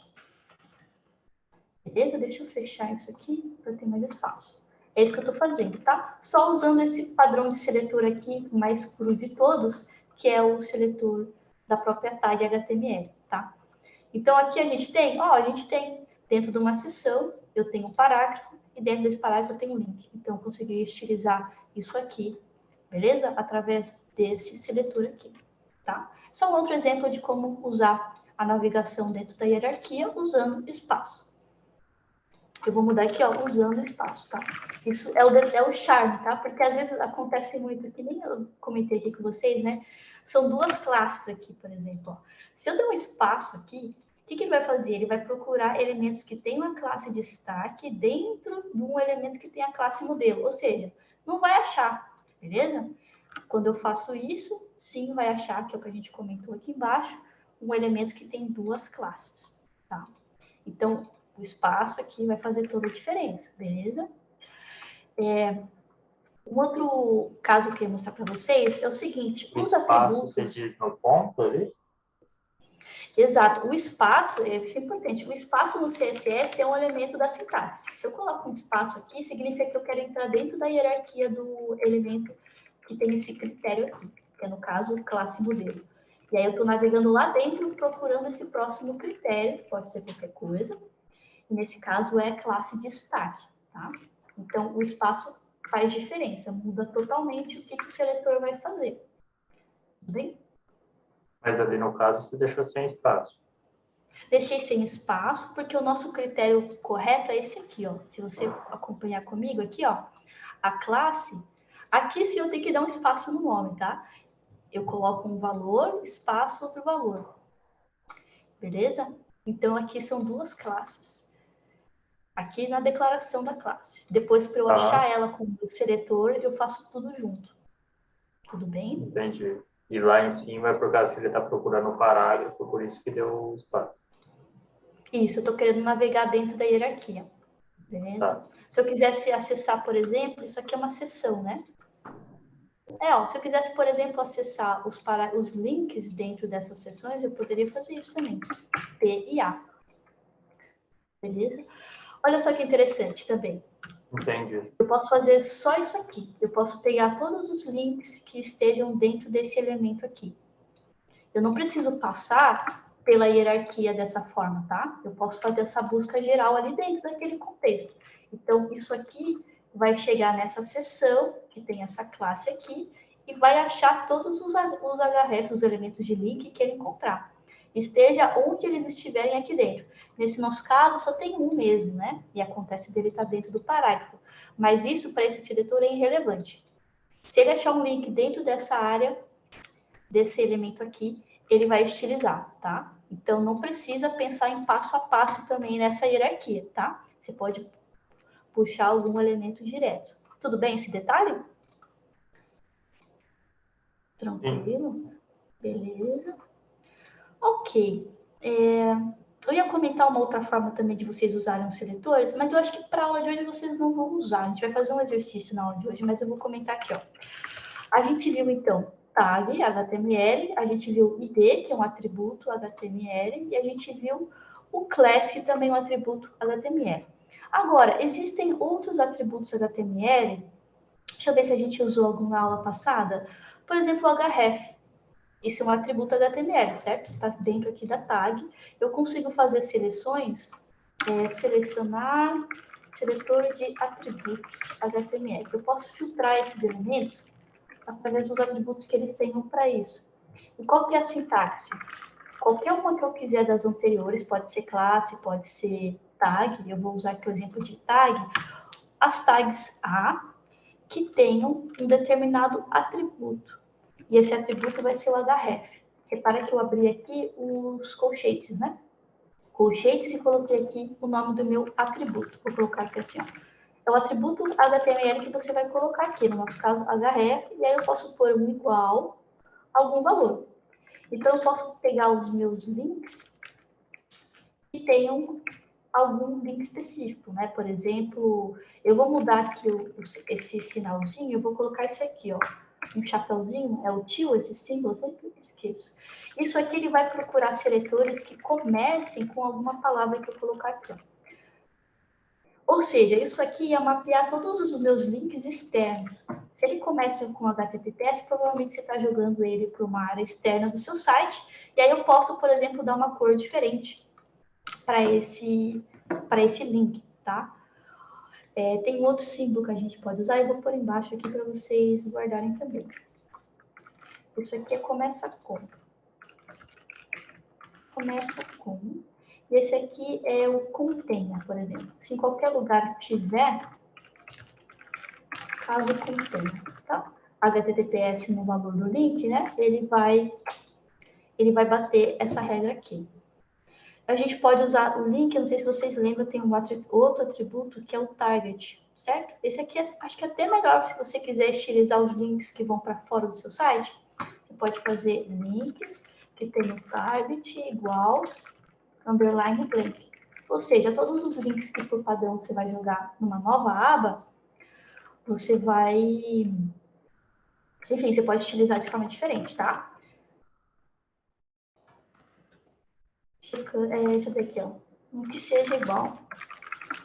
S1: Beleza? Deixa eu fechar isso aqui para ter mais espaço. É isso que eu estou fazendo, tá? Só usando esse padrão de seletor aqui, mais cru de todos, que é o seletor da própria tag HTML, tá? Então, aqui a gente tem, dentro de uma seção, eu tenho um parágrafo, e dentro desse parágrafo eu tenho um link. Então, eu consegui estilizar isso aqui, beleza? Através desse seletor aqui, tá? Só um outro exemplo de como usar a navegação dentro da hierarquia usando espaço. Eu vou mudar aqui, ó, usando espaço, tá? Isso é o charme, tá? Porque às vezes acontece muito, que nem eu comentei aqui com vocês, né? São 2 classes aqui, por exemplo, ó. Se eu der um espaço aqui, o que ele vai fazer? Ele vai procurar elementos que têm uma classe de destaque dentro de um elemento que tem a classe modelo. Ou seja, não vai achar, beleza? Quando eu faço isso, sim, vai achar, que é o que a gente comentou aqui embaixo, um elemento que tem 2 classes, tá? Então, o espaço aqui vai fazer toda a diferença, beleza? Um outro caso que eu ia mostrar para vocês é o seguinte,
S2: O
S1: os
S2: espaço,
S1: atributos...
S2: você diz no ponto ali?
S1: Exato, o espaço, isso é importante, o espaço no CSS é um elemento da sintaxe. Se eu coloco um espaço aqui, significa que eu quero entrar dentro da hierarquia do elemento que tem esse critério aqui, que é, no caso, classe modelo. E aí eu estou navegando lá dentro, procurando esse próximo critério, pode ser qualquer coisa, e nesse caso é classe de destaque, tá? Então, o espaço faz diferença, muda totalmente o que o seletor vai fazer. Tudo bem?
S2: Mas ali no caso você deixou sem espaço.
S1: Deixei sem espaço, porque o nosso critério correto é esse aqui, ó. Se você acompanhar comigo aqui, ó, a classe, aqui sim eu tenho que dar um espaço no nome, tá? Eu coloco um valor, espaço, outro valor. Beleza? Então, aqui são 2 classes. Aqui na declaração da classe. Depois, para eu achar ela com o seletor, eu faço tudo junto. Tudo bem?
S2: Entendi. E lá em cima é por causa que ele está procurando o parágrafo, por isso que deu o espaço.
S1: Isso, eu estou querendo navegar dentro da hierarquia. Beleza?
S2: Tá.
S1: Se eu quisesse acessar, por exemplo, isso aqui é uma seção, né? Se eu quisesse, por exemplo, acessar os links dentro dessas seções, eu poderia fazer isso também. P e A. Beleza? Olha só que interessante também.
S2: Entendi.
S1: Eu posso fazer só isso aqui. Eu posso pegar todos os links que estejam dentro desse elemento aqui. Eu não preciso passar pela hierarquia dessa forma, tá? Eu posso fazer essa busca geral ali dentro daquele contexto. Então, isso aqui vai chegar nessa seção, que tem essa classe aqui, e vai achar todos os hrefs, os elementos de link que ele encontrar. esteja onde eles estiverem aqui dentro. Nesse nosso caso, só tem um mesmo, né? E acontece dele estar dentro do parágrafo. Mas isso, para esse seletor, é irrelevante. Se ele achar um link dentro dessa área, desse elemento aqui, ele vai estilizar, tá? Então, não precisa pensar em passo a passo também nessa hierarquia, tá? Você pode puxar algum elemento direto. Tudo bem esse detalhe? Tranquilo? Beleza. Ok. Eu ia comentar uma outra forma também de vocês usarem os seletores, mas eu acho que para a aula de hoje vocês não vão usar. A gente vai fazer um exercício na aula de hoje, mas eu vou comentar aqui, ó. A gente viu, então, tag, HTML, a gente viu ID, que é um atributo HTML, e a gente viu o class, que também é um atributo HTML. Agora, existem outros atributos HTML, deixa eu ver se a gente usou algum na aula passada, por exemplo, o href. Isso é um atributo HTML, certo? Está dentro aqui da tag. Eu consigo fazer seleções, selecionar seletor de atributos HTML. Eu posso filtrar esses elementos através dos atributos que eles tenham para isso. E qual que é a sintaxe? Qualquer uma que eu quiser das anteriores, pode ser classe, pode ser tag, eu vou usar aqui o exemplo de tag, as tags A que tenham um determinado atributo. E esse atributo vai ser o href. Repara que eu abri aqui os colchetes, né? Colchetes e coloquei aqui o nome do meu atributo. Vou colocar aqui assim, ó. É o atributo HTML que você vai colocar aqui, no nosso caso, href, e aí eu posso pôr um igual a algum valor. Então, eu posso pegar os meus links que tenham algum link específico, né? Por exemplo, eu vou mudar aqui esse sinalzinho, eu vou colocar esse aqui, ó. Um chapéuzinho, é o tio, esse símbolo, eu sempre esqueço. Isso aqui ele vai procurar seletores que comecem com alguma palavra que eu colocar aqui, ó. Ou seja, isso aqui ia mapear todos os meus links externos. Se ele começa com HTTPS, provavelmente você está jogando ele para uma área externa do seu site, e aí eu posso, por exemplo, dar uma cor diferente para esse link, tá? Tem um outro símbolo que a gente pode usar, eu vou pôr embaixo aqui para vocês guardarem também. Isso aqui é começa com. Começa com. E esse aqui é o contenha, por exemplo. Se em qualquer lugar tiver, caso contenha, tá? HTTPS no valor do link, né? Ele vai bater essa regra aqui. A gente pode usar o link, eu não sei se vocês lembram, tem outro atributo que é o target, certo? Esse aqui acho que é até melhor se você quiser estilizar os links que vão para fora do seu site. Você pode fazer links que tem o target igual underline blank. Ou seja, todos os links que por padrão você vai jogar numa nova aba, você vai... Enfim, você pode estilizar de forma diferente, tá? Deixa eu ver aqui, ó. Um que seja igual.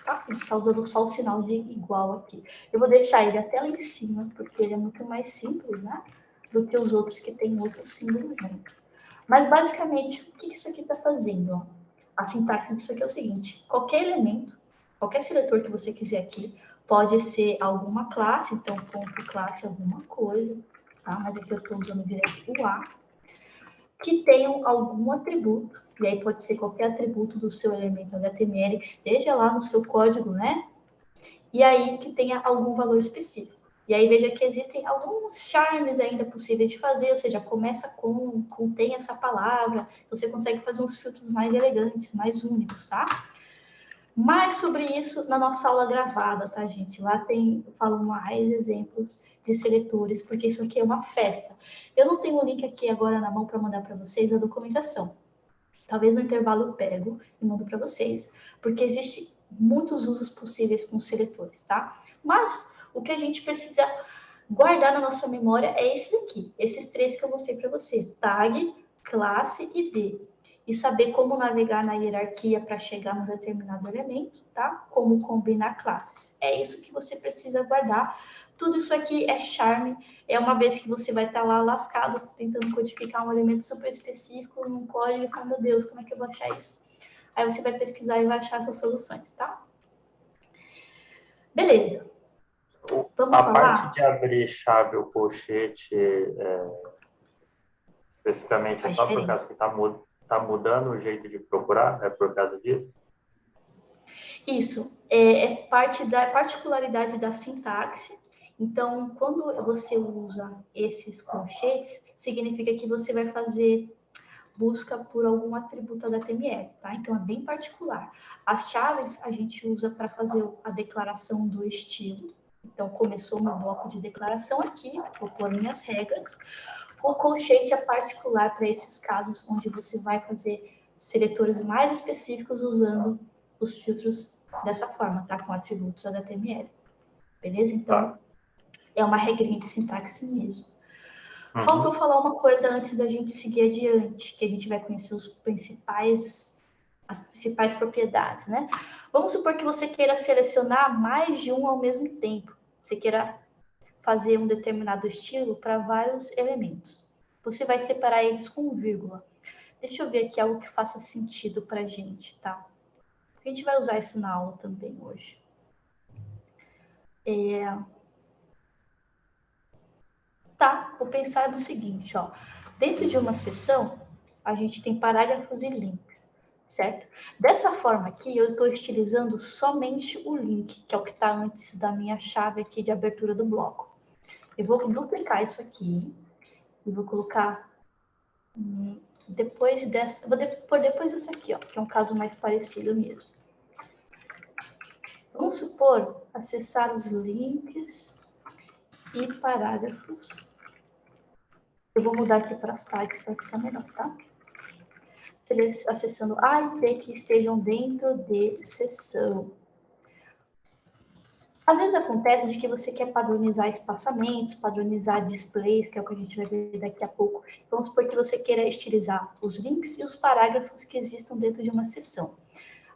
S1: Tá? A gente está usando só o sinal de igual aqui. Eu vou deixar ele até lá em cima, porque ele é muito mais simples, né? Do que os outros que tem outros símbolos dentro. Mas, basicamente, o que isso aqui está fazendo? Ó? A sintaxe disso aqui é o seguinte. Qualquer elemento, qualquer seletor que você quiser aqui, pode ser alguma classe, então, ponto classe alguma coisa, tá? Mas aqui eu estou usando direto o A, que tenham algum atributo, e aí pode ser qualquer atributo do seu elemento HTML que esteja lá no seu código, né? E aí que tenha algum valor específico. E aí veja que existem alguns charmes ainda possíveis de fazer, ou seja, começa com, contém essa palavra, você consegue fazer uns filtros mais elegantes, mais únicos, tá? Mais sobre isso na nossa aula gravada, tá, gente? Lá eu falo mais exemplos de seletores, porque isso aqui é uma festa. Eu não tenho o link aqui agora na mão para mandar para vocês a documentação. Talvez no intervalo eu pego e mando para vocês, porque existe muitos usos possíveis com os seletores, tá? Mas o que a gente precisa guardar na nossa memória é esses aqui, esses três que eu mostrei para vocês: tag, classe e ID. E saber como navegar na hierarquia para chegar num determinado elemento, tá? Como combinar classes. É isso que você precisa guardar. Tudo isso aqui é charme, é uma vez que você vai estar lá lascado, tentando codificar um elemento super específico num código e fala, meu Deus, como é que eu vou achar isso? Aí você vai pesquisar e vai achar essas soluções, tá? Beleza. Vamos falar?
S2: Parte de abrir chave ou colchete, especificamente, é só por causa que está tá mudando o jeito de procurar? É por causa disso?
S1: Isso é parte da particularidade da sintaxe. Então, quando você usa esses colchetes, significa que você vai fazer busca por algum atributo HTML, tá? Então, é bem particular. As chaves a gente usa para fazer a declaração do estilo. Então, começou meu bloco de declaração aqui, vou pôr minhas regras. O colchete é particular para esses casos onde você vai fazer seletores mais específicos usando os filtros dessa forma, tá? Com atributos HTML. Beleza? Então, é uma regrinha de sintaxe mesmo. Faltou falar uma coisa antes da gente seguir adiante, que a gente vai conhecer as principais propriedades, né? Vamos supor que você queira selecionar mais de um ao mesmo tempo. Você queira fazer um determinado estilo para vários elementos. Você vai separar eles com vírgula. Deixa eu ver aqui algo que faça sentido para a gente, tá? A gente vai usar isso na aula também hoje. Tá, vou pensar no seguinte, ó. Dentro de uma seção, a gente tem parágrafos e links, certo? Dessa forma aqui, eu estou estilizando somente o link, que é o que está antes da minha chave aqui de abertura do bloco. Eu vou duplicar isso aqui e vou colocar depois dessa, vou pôr depois dessa aqui, ó, que é um caso mais parecido mesmo. Vamos supor acessar os links e parágrafos. Eu vou mudar aqui para as tags para ficar melhor, tá? Acessando A e B que estejam dentro de seção. Às vezes acontece de que você quer padronizar espaçamentos, padronizar displays, que é o que a gente vai ver daqui a pouco. Vamos supor que você queira estilizar os links e os parágrafos que existam dentro de uma seção.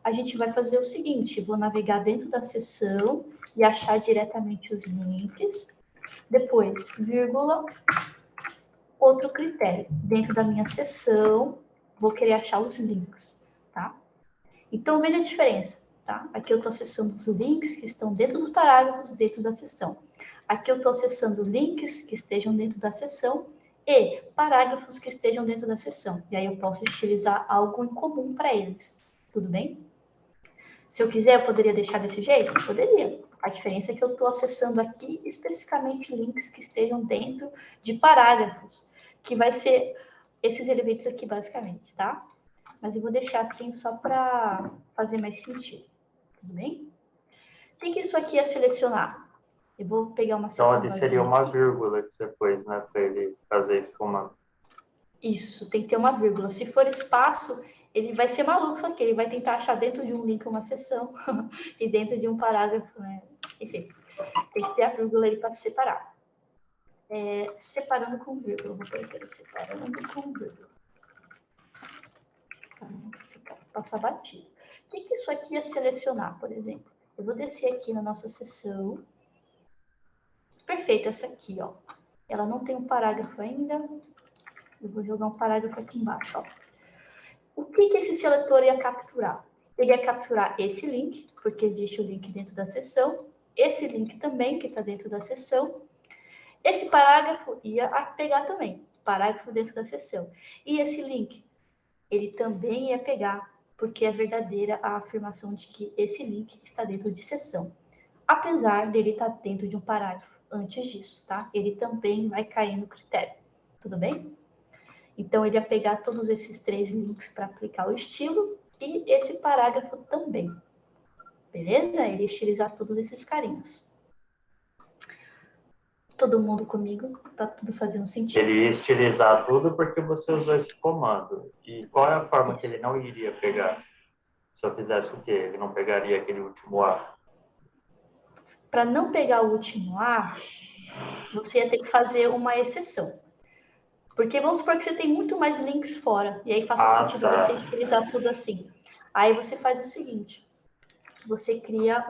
S1: A gente vai fazer o seguinte, vou navegar dentro da seção e achar diretamente os links. Depois, vírgula, outro critério. Dentro da minha seção, vou querer achar os links, tá? Então, veja a diferença, tá? Aqui eu estou acessando os links que estão dentro dos parágrafos, dentro da seção. Aqui eu estou acessando links que estejam dentro da seção e parágrafos que estejam dentro da seção. E aí eu posso estilizar algo em comum para eles. Tudo bem? Se eu quiser, eu poderia deixar desse jeito? Poderia. A diferença é que eu estou acessando aqui especificamente links que estejam dentro de parágrafos, que vai ser esses elementos aqui, basicamente, tá? Mas eu vou deixar assim só para fazer mais sentido. Tudo bem? O que isso aqui é selecionar? Eu vou pegar uma seção
S2: Então, ali seria uma vírgula que você pôs, né? Para ele fazer esse comando.
S1: Isso, tem que ter uma vírgula. Se for espaço, ele vai ser maluco só que ele vai tentar achar dentro de um link uma seção e dentro de um parágrafo, né? Enfim, tem que ter a vírgula aí para separar. Separando com vírgula. Vou pôr aqui, separando com vírgula. Para não passar batido. O que isso aqui é selecionar, por exemplo? Eu vou descer aqui na nossa seção. Perfeito, essa aqui, ó. Ela não tem um parágrafo ainda. Eu vou jogar um parágrafo aqui embaixo, ó. O que esse seletor ia capturar? Ele ia capturar esse link, porque existe o link dentro da seção. Esse link também, que está dentro da seção. Esse parágrafo ia pegar também, parágrafo dentro da seção. E esse link, ele também ia pegar, porque é verdadeira a afirmação de que esse link está dentro de seção. Apesar dele estar dentro de um parágrafo antes disso, tá? Ele também vai cair no critério. Tudo bem? Então, ele ia pegar todos esses 3 links para aplicar o estilo e esse parágrafo também. Beleza? Ele ia estilizar todos esses carinhos. Todo mundo comigo? Tá tudo fazendo sentido?
S2: Ele ia estilizar tudo porque você usou esse comando. E qual é a forma que ele não iria pegar? Se eu fizesse o quê? Ele não pegaria aquele último A?
S1: Para não pegar o último A, você ia ter que fazer uma exceção. Porque vamos supor que você tem muito mais links fora, e aí faça sentido você estilizar tudo assim. Aí você faz o seguinte, você cria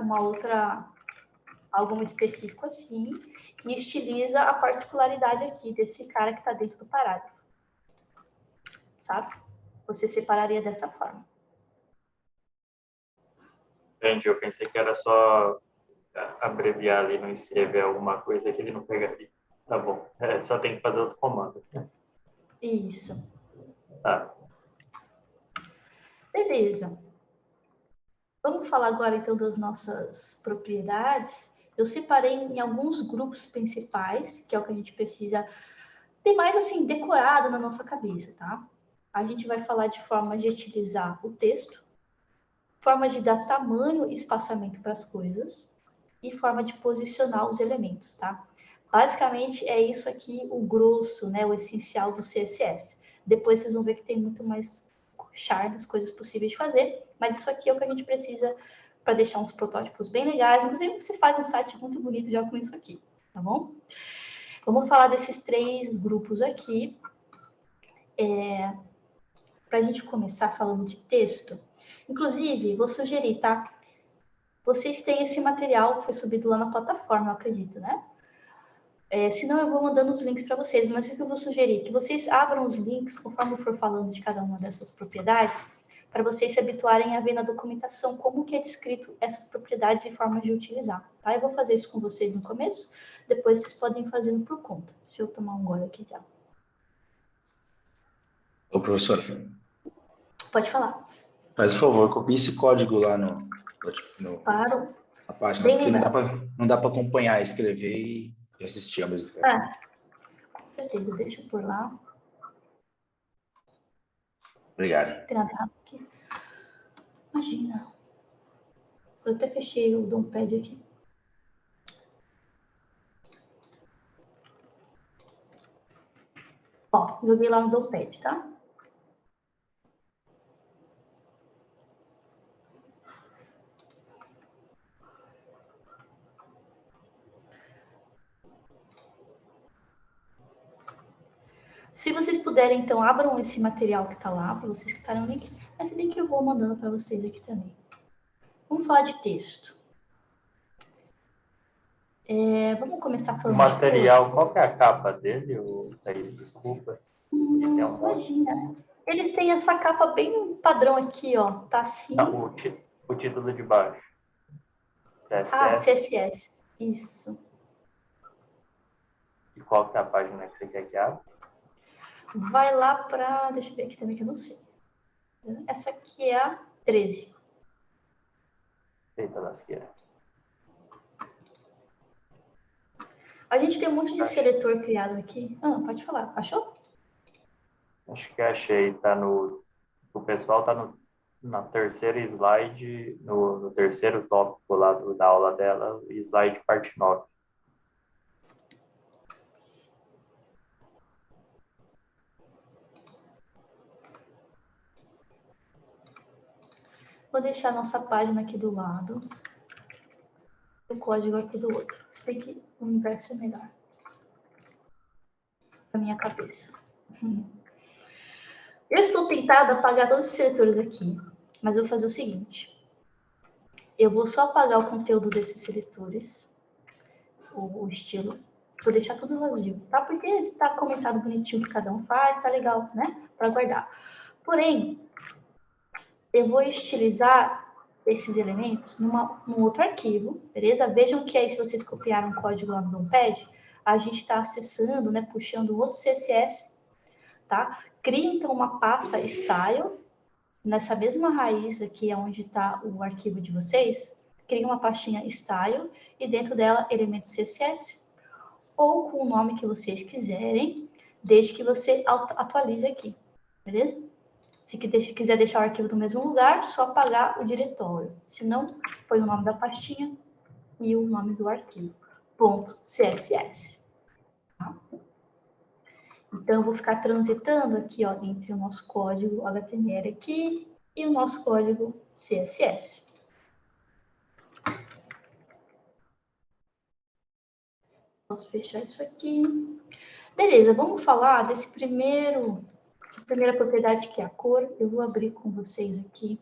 S1: algo específico assim, e estiliza a particularidade aqui desse cara que está dentro do parágrafo. Sabe? Você separaria dessa forma.
S2: Entendi, eu pensei que era só abreviar ali, não escrever alguma coisa que ele não pegaria. Tá bom, só tem que fazer outro comando.
S1: Isso.
S2: Tá.
S1: Beleza. Vamos falar agora, então, das nossas propriedades. Eu separei em alguns grupos principais, que é o que a gente precisa ter mais, assim, decorado na nossa cabeça, tá? A gente vai falar de formas de utilizar o texto, formas de dar tamanho e espaçamento para as coisas e forma de posicionar os elementos, tá? Basicamente, é isso aqui o grosso, né, o essencial do CSS. Depois vocês vão ver que tem muito mais charmes, coisas possíveis de fazer, mas isso aqui é o que a gente precisa para deixar uns protótipos bem legais. Inclusive, você faz um site muito bonito já com isso aqui, tá bom? Vamos falar desses 3 grupos aqui. Para a gente começar falando de texto, inclusive, vou sugerir, tá? Vocês têm esse material, foi subido lá na plataforma, eu acredito, né? Senão eu vou mandando os links para vocês, mas o que eu vou sugerir? Que vocês abram os links conforme eu for falando de cada uma dessas propriedades, para vocês se habituarem a ver na documentação como que é descrito essas propriedades e formas de utilizar, tá? Eu vou fazer isso com vocês no começo, depois vocês podem ir fazendo por conta. Deixa eu tomar um gole aqui já.
S5: Ô, professor,
S1: Pode falar.
S5: faz o favor, copie esse código lá
S1: Claro.
S5: na página,
S1: Bem
S5: porque
S1: lembrado.
S5: não dá para acompanhar, escrever e assistir ao mesmo tempo.
S1: Com certeza, deixa eu pôr lá.
S5: Obrigado.
S1: Tem nada errado aqui. Imagina. Eu até fechei o Dompad aqui. Ó, joguei lá no Dompad, tá? Se vocês puderem, então, abram esse material que está lá, para vocês clicarem no link. Mas se bem que eu vou mandando para vocês aqui também. Vamos falar de texto. Vamos começar falando
S2: O material, qual que é a capa dele? Desculpa.
S1: Imagina. Eles têm essa capa bem padrão aqui, ó. Tá assim.
S2: Não, o título de baixo. CSS.
S1: Ah, CSS. Isso.
S2: E qual que é a página que você quer que abra?
S1: Vai lá para... Deixa eu ver aqui também que eu não sei. Essa aqui é a 13.
S2: Eita, lasqueira.
S1: A gente tem um monte de seletor criado aqui. Pode falar. Achou?
S2: Acho que achei. Tá no... O pessoal tá na terceira slide, no terceiro tópico lá da aula dela, slide parte 9.
S1: Vou deixar a nossa página aqui do lado. O código aqui do outro. Se bem que o inverso é melhor. Na minha cabeça. Eu estou tentada a apagar todos os seletores aqui. Mas eu vou fazer o seguinte. Eu vou só apagar o conteúdo desses seletores. O estilo. Vou deixar tudo vazio, tá? Porque está comentado bonitinho o que cada um faz. Tá legal, né? Para guardar. Porém, eu vou estilizar esses elementos num outro arquivo, beleza? Vejam que aí, se vocês copiaram o código lá no Dompad, a gente está acessando, né, puxando outro CSS, tá? Cria, então, uma pasta style, nessa mesma raiz aqui, onde está o arquivo de vocês, cria uma pastinha style, e dentro dela, elementos CSS, ou com o nome que vocês quiserem, desde que você atualize aqui, beleza? Se quiser deixar o arquivo no mesmo lugar, só apagar o diretório. Se não, põe o nome da pastinha e o nome do arquivo. .css. Tá? Então, eu vou ficar transitando aqui, ó, entre o nosso código HTML aqui e o nosso código CSS. Posso fechar isso aqui. Beleza, vamos falar essa primeira propriedade, que é a cor. Eu vou abrir com vocês aqui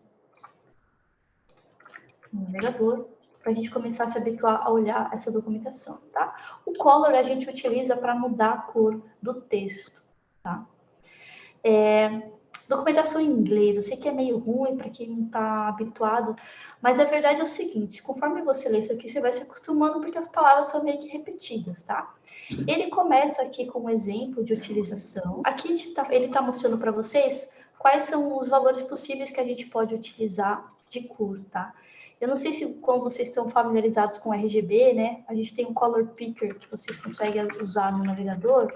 S1: no navegador, para a gente começar a se habituar a olhar essa documentação, tá? O color a gente utiliza para mudar a cor do texto, tá? Documentação em inglês, eu sei que é meio ruim para quem não está habituado, mas a verdade é o seguinte, conforme você lê isso aqui, você vai se acostumando, porque as palavras são meio que repetidas, tá? Ele começa aqui com um exemplo de utilização. Aqui ele está mostrando para vocês quais são os valores possíveis que a gente pode utilizar de cor, tá? Eu não sei se como vocês estão familiarizados com RGB, né? A gente tem um Color Picker que você consegue usar no navegador.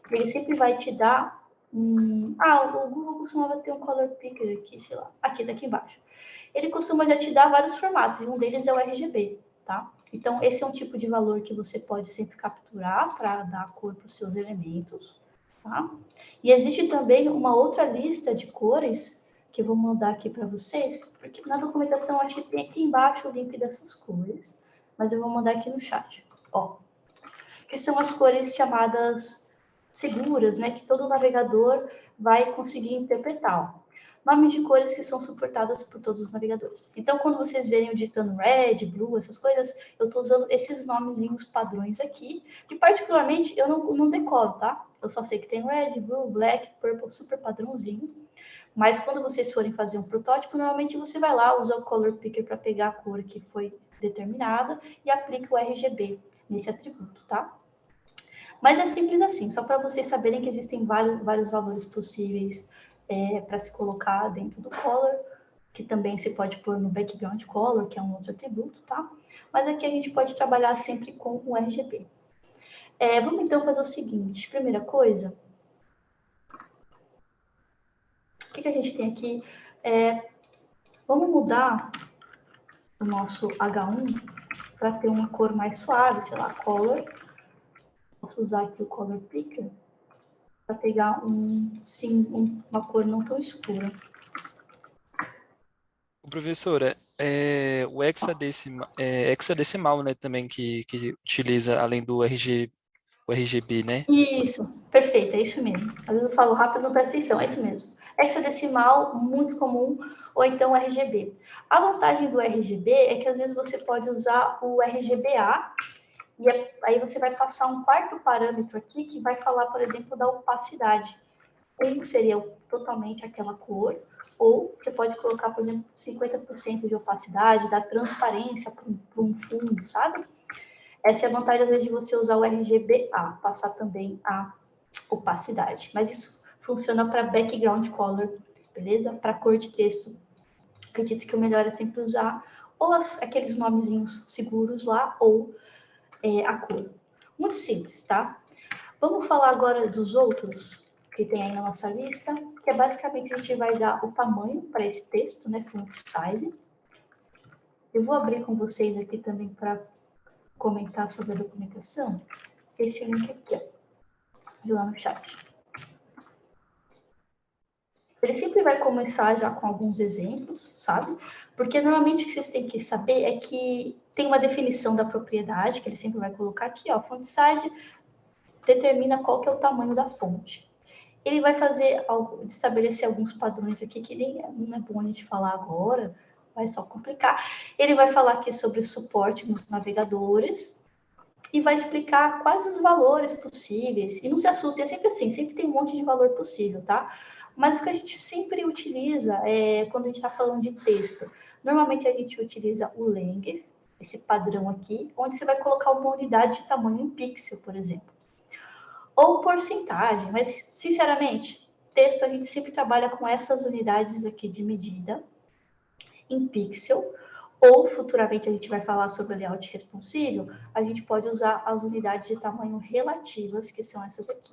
S1: Ele sempre vai te dar o Google costumava ter um Color Picker aqui, sei lá, aqui daqui embaixo. Ele costuma já te dar vários formatos, e um deles é o RGB, tá? Então, esse é um tipo de valor que você pode sempre capturar para dar cor para os seus elementos, tá? E existe também uma outra lista de cores que eu vou mandar aqui para vocês, porque na documentação acho que tem aqui embaixo o link dessas cores, mas eu vou mandar aqui no chat, ó. Que são as cores chamadas seguras, né, que todo navegador vai conseguir interpretar. Nomes de cores que são suportadas por todos os navegadores. Então, quando vocês verem eu digitando red, blue, essas coisas, eu estou usando esses nomezinhos padrões aqui, que particularmente eu não decoro, tá? Eu só sei que tem red, blue, black, purple, super padrãozinho. Mas quando vocês forem fazer um protótipo, normalmente você vai lá, usa o Color Picker para pegar a cor que foi determinada e aplica o RGB nesse atributo, tá? Mas é simples assim, só para vocês saberem que existem vários valores possíveis para se colocar dentro do color, que também você pode pôr no background color, que é um outro atributo, tá? Mas aqui a gente pode trabalhar sempre com o RGB. Vamos então fazer o seguinte, primeira coisa, o que a gente tem aqui? Vamos mudar o nosso H1 para ter uma cor mais suave, sei lá, color. Posso usar aqui o Color Picker para pegar uma cor não tão escura.
S6: Professora, o hexadecimal, né, também que utiliza além do o RGB, né?
S1: Isso, perfeito, é isso mesmo. Às vezes eu falo rápido, não presta atenção, é isso mesmo. Hexadecimal, muito comum, ou então RGB. A vantagem do RGB é que às vezes você pode usar o RGBA, e aí você vai passar um quarto parâmetro aqui que vai falar, por exemplo, da opacidade. Um seria totalmente aquela cor, ou você pode colocar, por exemplo, 50% de opacidade, dar transparência para um fundo, sabe? Essa é a vantagem, às vezes, de você usar o RGBA, passar também a opacidade. Mas isso funciona para background color, beleza? Para cor de texto, acredito que o melhor é sempre usar ou aqueles nomezinhos seguros lá, ou a cor. Muito simples, tá? Vamos falar agora dos outros que tem aí na nossa lista, que é basicamente a gente vai dar o tamanho para esse texto, né? Font size. Eu vou abrir com vocês aqui também para comentar sobre a documentação. Esse link aqui, ó, lá no chat. Ele sempre vai começar já com alguns exemplos, sabe? Porque normalmente o que vocês têm que saber é que tem uma definição da propriedade, que ele sempre vai colocar aqui, ó, font size determina qual que é o tamanho da fonte. Ele vai estabelecer alguns padrões aqui que não é bom a gente falar agora, vai só complicar. Ele vai falar aqui sobre suporte nos navegadores e vai explicar quais os valores possíveis. E não se assustem, é sempre assim, sempre tem um monte de valor possível, tá? Mas o que a gente sempre utiliza quando a gente está falando de texto, normalmente a gente utiliza o length, esse padrão aqui, onde você vai colocar uma unidade de tamanho em pixel, por exemplo. Ou porcentagem, mas, sinceramente, texto a gente sempre trabalha com essas unidades aqui de medida em pixel, ou futuramente a gente vai falar sobre layout responsível, a gente pode usar as unidades de tamanho relativas, que são essas aqui.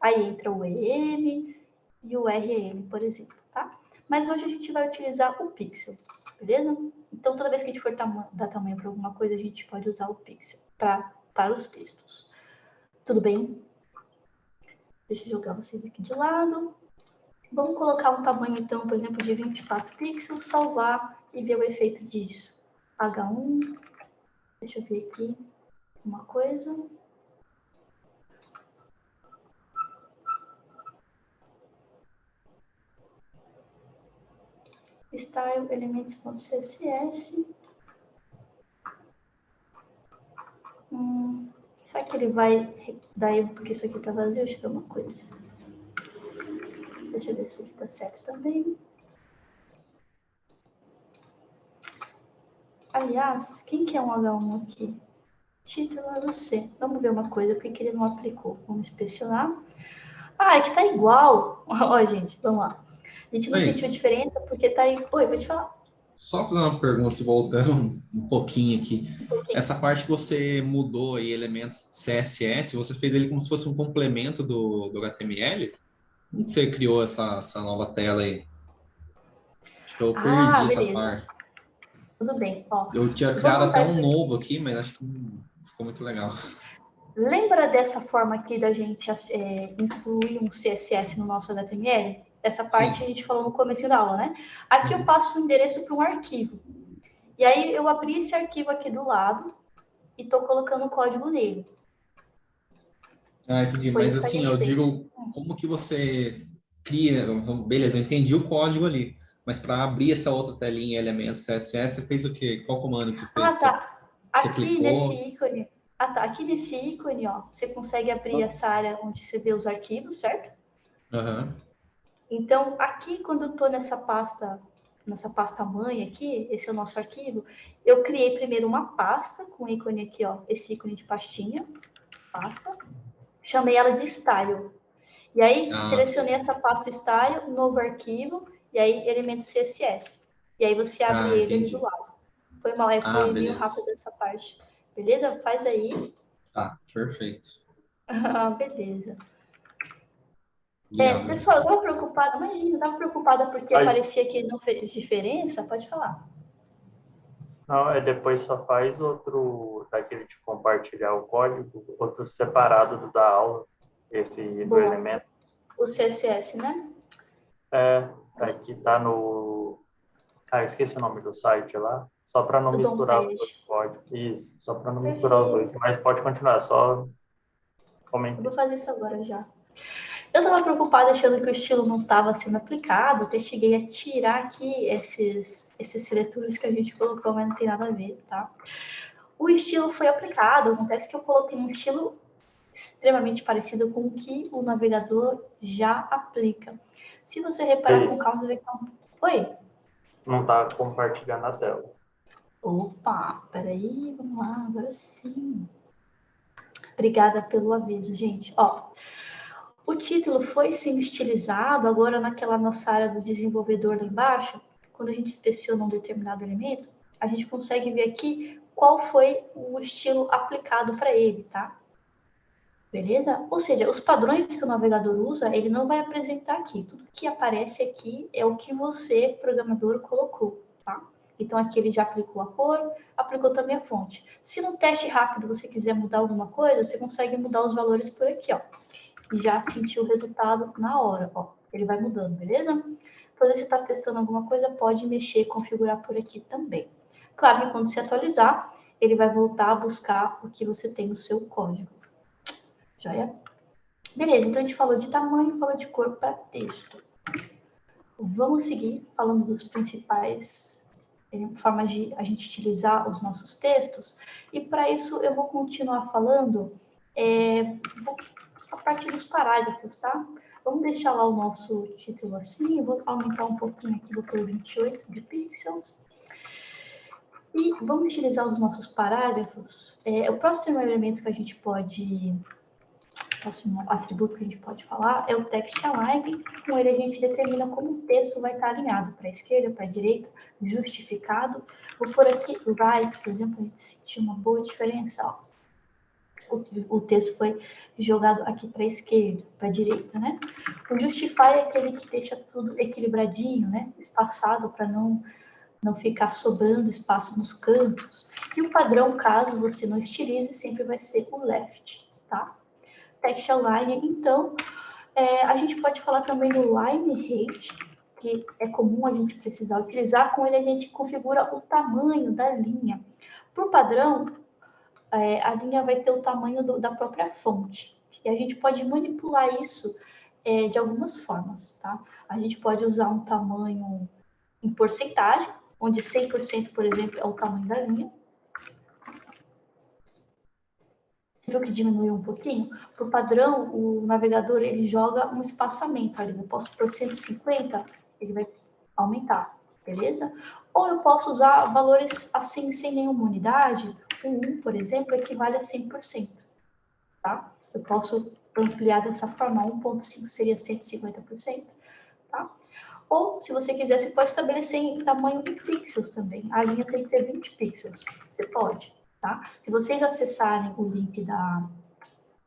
S1: Aí entra o EM e o REM, por exemplo, tá? Mas hoje a gente vai utilizar o pixel, beleza? Então, toda vez que a gente for dar tamanho para alguma coisa, a gente pode usar o pixel para os textos. Tudo bem? Deixa eu jogar vocês aqui de lado. Vamos colocar um tamanho, então, por exemplo, de 24 pixels, salvar e ver o efeito disso. H1. Deixa eu ver aqui uma coisa. Style elementos.css. Será que ele vai dar erro porque isso aqui está vazio? Deixa eu ver uma coisa. Deixa eu ver se isso aqui está certo também. Aliás, quem que é um H1 aqui? Título é você. Vamos ver uma coisa, porque ele não aplicou. Vamos inspecionar. Ah, é que tá igual. Ó, gente, vamos lá. A gente não
S7: Mas-
S1: sentiu diferença porque tá aí... Oi, vou te falar.
S7: Só fazer uma pergunta, voltando um pouquinho aqui.
S1: Um pouquinho.
S7: Essa parte que você mudou aí elementos CSS, você fez ele como se fosse um complemento do HTML? Como que você criou essa nova tela aí? Acho que eu perdi essa
S1: Beleza.
S7: parte.
S1: Tudo bem. Ó,
S7: Eu tinha
S1: vou
S7: criado
S1: contar
S7: até
S1: isso
S7: um
S1: aqui.
S7: novo aqui, mas acho que não ficou muito legal.
S1: Lembra dessa forma aqui da gente incluir um CSS no nosso HTML? Essa parte
S7: Sim.
S1: a gente falou no começo da aula, né? Aqui eu passo o endereço para um arquivo. E aí eu abri esse arquivo aqui do lado e estou colocando o código nele.
S7: Entendi.
S1: Foi
S7: Mas
S1: isso que a
S7: assim,
S1: gente
S7: eu
S1: fez.
S7: digo, como que você cria... Beleza, eu entendi o código ali. Mas para abrir essa outra telinha elementos CSS, você fez o quê? Qual comando que você fez?
S1: Tá.
S7: Você
S1: Aqui nesse
S7: clicou?
S1: ícone. Tá. Aqui nesse ícone, ó, você consegue abrir essa área onde você vê os arquivos, certo?
S7: Aham.
S1: Então, aqui, quando eu estou nessa pasta mãe aqui, esse é o nosso arquivo, eu criei primeiro uma pasta com ícone aqui, ó, esse ícone de pastinha, pasta, chamei ela de style. E aí, selecionei essa pasta style, novo arquivo, e aí elementos CSS. E aí você abre ele ali do
S7: Entendi.
S1: lado. Foi mal, foi meio
S7: Beleza.
S1: rápido essa parte. Beleza? Faz aí.
S7: Perfeito.
S1: Beleza.
S7: Legal.
S1: Pessoal, eu tava preocupada, imagina, eu tava preocupada porque parecia que não fez diferença. Pode falar.
S2: Não, depois só faz outro, daquele de compartilhar o código, outro separado do da aula, esse do
S1: Boa.
S2: elemento.
S1: O CSS, né?
S2: Aqui tá no... eu esqueci o nome do site lá, só para não
S1: O Dom
S2: misturar os
S1: Page.
S2: dois códigos. Isso, só para não misturar os dois. Mas pode continuar, só
S1: Eu
S2: comentar.
S1: vou fazer isso agora já. Eu estava preocupada achando que o estilo não estava sendo aplicado, até cheguei a tirar aqui esses seletores que a gente colocou, mas não tem nada a ver, tá? O estilo foi aplicado, acontece que eu coloquei um estilo extremamente parecido com o que o navegador já aplica. Se você reparar com calma, você vê que tá... Oi?
S2: Não está compartilhando a tela.
S1: Opa, peraí, vamos lá, agora sim. Obrigada pelo aviso, gente. Ó, o título foi sim estilizado, agora naquela nossa área do desenvolvedor lá embaixo, quando a gente inspeciona um determinado elemento, a gente consegue ver aqui qual foi o estilo aplicado para ele, tá? Beleza? Ou seja, os padrões que o navegador usa, ele não vai apresentar aqui. Tudo que aparece aqui é o que você, programador, colocou, tá? Então, aqui ele já aplicou a cor, aplicou também a fonte. Se no teste rápido você quiser mudar alguma coisa, você consegue mudar os valores por aqui, ó. E já sentiu o resultado na hora, ó. Ele vai mudando, beleza? Depois você está testando alguma coisa, pode mexer, configurar por aqui também. Claro que quando você atualizar, ele vai voltar a buscar o que você tem no seu código. Joia? Beleza, então a gente falou de tamanho, falou de cor para texto. Vamos seguir falando dos principais formas de a gente utilizar os nossos textos. E para isso eu vou continuar falando a partir dos parágrafos, tá? Vamos deixar lá o nosso título assim, eu vou aumentar um pouquinho aqui, vou pôr 28 de pixels. E vamos utilizar os nossos parágrafos. O próximo elemento que a gente pode... O próximo atributo que a gente pode falar é o text align. Com ele a gente determina como o texto vai estar alinhado para a esquerda, para a direita, justificado. Vou pôr aqui right, por exemplo, a gente sentir uma boa diferença. Ó. O texto foi jogado aqui para a esquerda, para a direita, né? O justify é aquele que deixa tudo equilibradinho, né? Espaçado para não ficar sobrando espaço nos cantos. E o padrão, caso você não estilize, sempre vai ser o left, tá? Text align, então, a gente pode falar também do line height, que é comum a gente precisar utilizar. Com ele a gente configura o tamanho da linha. Por padrão, a linha vai ter o tamanho da própria fonte. E a gente pode manipular isso de algumas formas, tá? A gente pode usar um tamanho em porcentagem, onde 100%, por exemplo, é o tamanho da linha. Viu que diminuiu um pouquinho? Por padrão, o navegador ele joga um espaçamento ali. Eu posso pôr 150, ele vai aumentar, beleza? Ou eu posso usar valores assim, sem nenhuma unidade. O 1, por exemplo, equivale a 100%, tá? Eu posso ampliar dessa forma, 1.5 seria 150%, tá? Ou, se você quiser, você pode estabelecer em tamanho de pixels também. A linha tem que ter 20 pixels. Você pode, tá? Se vocês acessarem o link da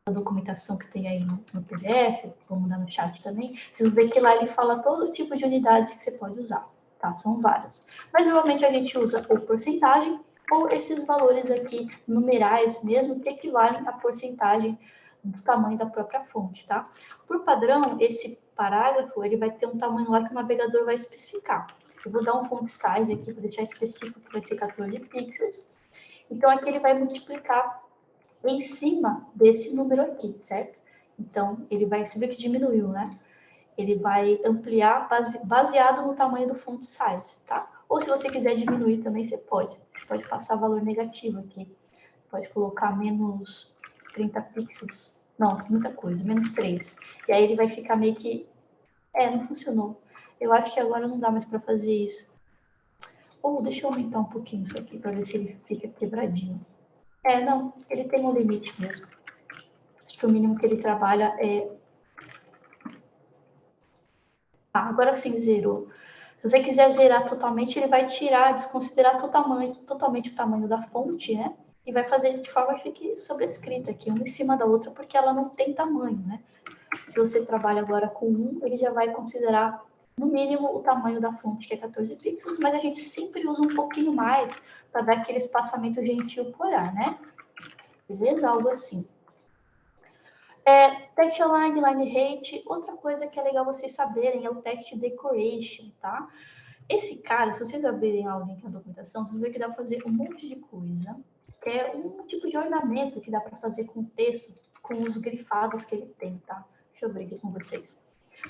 S1: documentação que tem aí no PDF, vou mandar no chat também, vocês vão ver que lá ele fala todo tipo de unidade que você pode usar, tá? São várias. Mas, normalmente, a gente usa ou porcentagem ou esses valores aqui, numerais mesmo, que equivalem à porcentagem do tamanho da própria fonte, tá? Por padrão, esse parágrafo, ele vai ter um tamanho lá que o navegador vai especificar. Eu vou dar um font size aqui para deixar específico, que vai ser 14 pixels. Então, aqui ele vai multiplicar em cima desse número aqui, certo? Então, ele vai, você vê que diminuiu, né? Ele vai ampliar baseado no tamanho do font size, tá? Ou se você quiser diminuir também, você pode. Você pode passar valor negativo aqui. Pode colocar menos 30 pixels. Não, muita coisa, menos 3. E aí ele vai ficar meio que... não funcionou. Eu acho que agora não dá mais para fazer isso. Ou deixa eu aumentar um pouquinho isso aqui para ver se ele fica quebradinho. Não, ele tem um limite mesmo. Acho que o mínimo que ele trabalha é... agora sim zerou. Se você quiser zerar totalmente, ele vai tirar, desconsiderar totalmente o tamanho da fonte, né? E vai fazer de forma que fique sobrescrita aqui, uma em cima da outra, porque ela não tem tamanho, né? Se você trabalha agora com 1, ele já vai considerar, no mínimo, o tamanho da fonte, que é 14 pixels, mas a gente sempre usa um pouquinho mais para dar aquele espaçamento gentil por olhar, né? Beleza? Algo assim. Text align, line height, outra coisa que é legal vocês saberem é o text decoration, tá? Esse cara, se vocês abrirem lá o link na documentação, vocês vão ver que dá para fazer um monte de coisa. É um tipo de ornamento que dá para fazer com o texto, com os grifados que ele tem, tá? Deixa eu abrir aqui com vocês.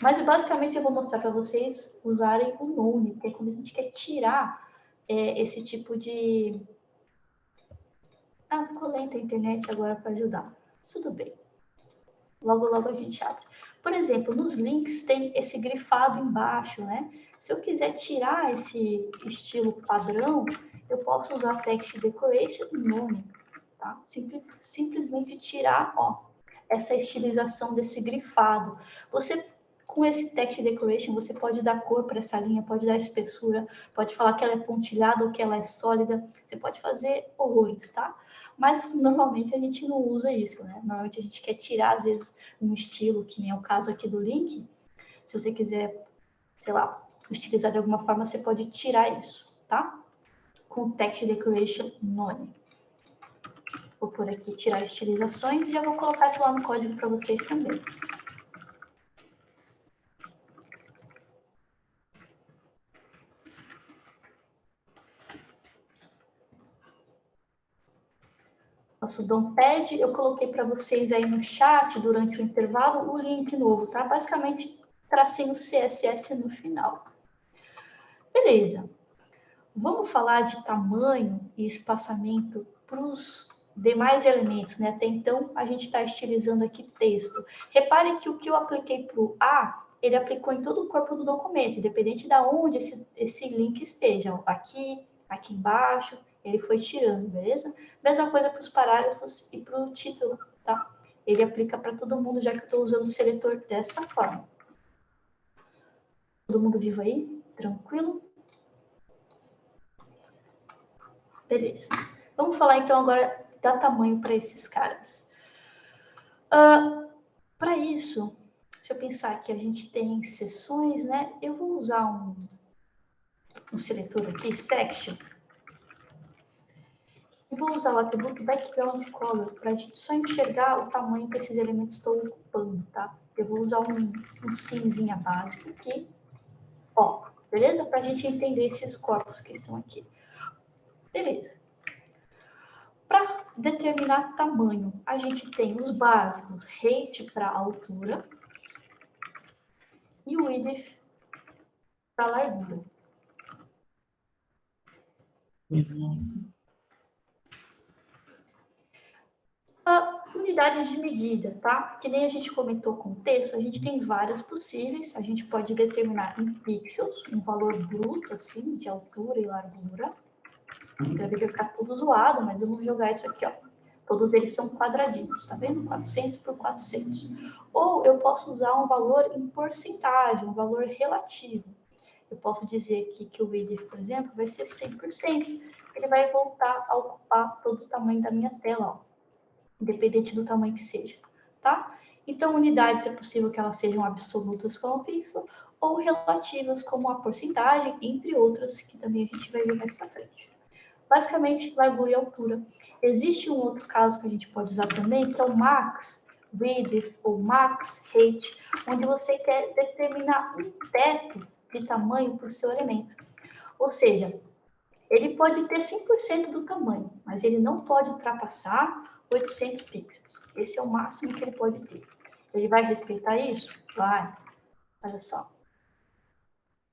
S1: Mas, basicamente, eu vou mostrar para vocês usarem o nome, porque é quando a gente quer tirar esse tipo de... ficou lenta a internet agora para ajudar. Tudo bem. Logo, logo a gente abre. Por exemplo, nos links tem esse grifado embaixo, né? Se eu quiser tirar esse estilo padrão, eu posso usar text decoration nome, tá? Simplesmente tirar, essa estilização desse grifado. Você, com esse text decoration, você pode dar cor para essa linha, pode dar espessura, pode falar que ela é pontilhada ou que ela é sólida. Você pode fazer horrores, tá? Mas, normalmente, a gente não usa isso, né? Normalmente, a gente quer tirar, às vezes, um estilo, que nem é o caso aqui do link. Se você quiser, sei lá, estilizar de alguma forma, você pode tirar isso, tá? Com text decoration none. Vou por aqui tirar estilizações e já vou colocar isso lá no código para vocês também. Nosso DOM-pad, eu coloquei para vocês aí no chat, durante o intervalo, o link novo, tá? Basicamente, tracinho CSS no final. Beleza. Vamos falar de tamanho e espaçamento para os demais elementos, né? Até então, a gente está estilizando aqui texto. Repare que o que eu apliquei para o A, ele aplicou em todo o corpo do documento, independente de onde esse link esteja. Aqui embaixo, ele foi tirando, beleza? Mesma coisa para os parágrafos e para o título, tá? Ele aplica para todo mundo, já que eu estou usando o seletor dessa forma. Todo mundo vivo aí? Tranquilo? Beleza. Vamos falar, então, agora dar tamanho para esses caras. Para isso, deixa eu pensar que a gente tem seções, né? Eu vou usar um seletor aqui, section. E vou usar o atributo background color para a gente só enxergar o tamanho que esses elementos estão ocupando, tá? Eu vou usar um cinzinha básico aqui. Beleza? Para a gente entender esses corpos que estão aqui. Beleza. Para determinar tamanho, a gente tem os básicos, height para altura e o width para largura. Unidades de medida, tá? Que nem a gente comentou com o texto, a gente tem várias possíveis. A gente pode determinar em pixels, um valor bruto, assim, de altura e largura. Deve ficar tudo zoado, mas eu vou jogar isso aqui, Todos eles são quadradinhos, tá vendo? 400 por 400. Ou eu posso usar um valor em porcentagem, um valor relativo. Eu posso dizer aqui que o width, por exemplo, vai ser 100%. Ele vai voltar a ocupar todo o tamanho da minha tela, ó, independente do tamanho que seja, tá? Então, unidades é possível que elas sejam absolutas como pixel ou relativas como a porcentagem, entre outras, que também a gente vai ver mais para frente. Basicamente, largura e altura. Existe um outro caso que a gente pode usar também, que é o max width ou max height, onde você quer determinar um teto de tamanho para o seu elemento. Ou seja, ele pode ter 100% do tamanho, mas ele não pode ultrapassar 800 pixels. Esse é o máximo que ele pode ter. Ele vai respeitar isso? Vai. Olha só.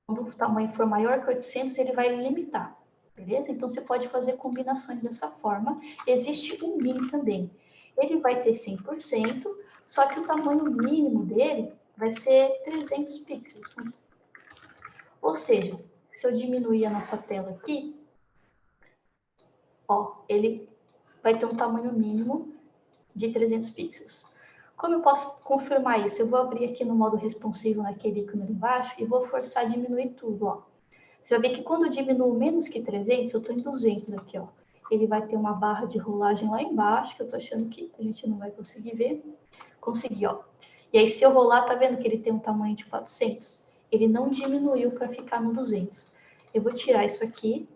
S1: Quando o tamanho for maior que 800, ele vai limitar. Beleza? Então, você pode fazer combinações dessa forma. Existe um min também. Ele vai ter 100%, só que o tamanho mínimo dele vai ser 300 pixels. Ou seja, se eu diminuir a nossa tela aqui, ó, ele vai ter um tamanho mínimo de 300 pixels. Como eu posso confirmar isso? Eu vou abrir aqui no modo responsivo, naquele ícone ali embaixo, e vou forçar a diminuir tudo, ó. Você vai ver que quando eu diminuo menos que 300, eu estou em 200 aqui, ó. Ele vai ter uma barra de rolagem lá embaixo, que eu estou achando que a gente não vai conseguir ver. Consegui, ó. E aí, se eu rolar, tá vendo que ele tem um tamanho de 400? Ele não diminuiu para ficar no 200. Eu vou tirar isso aqui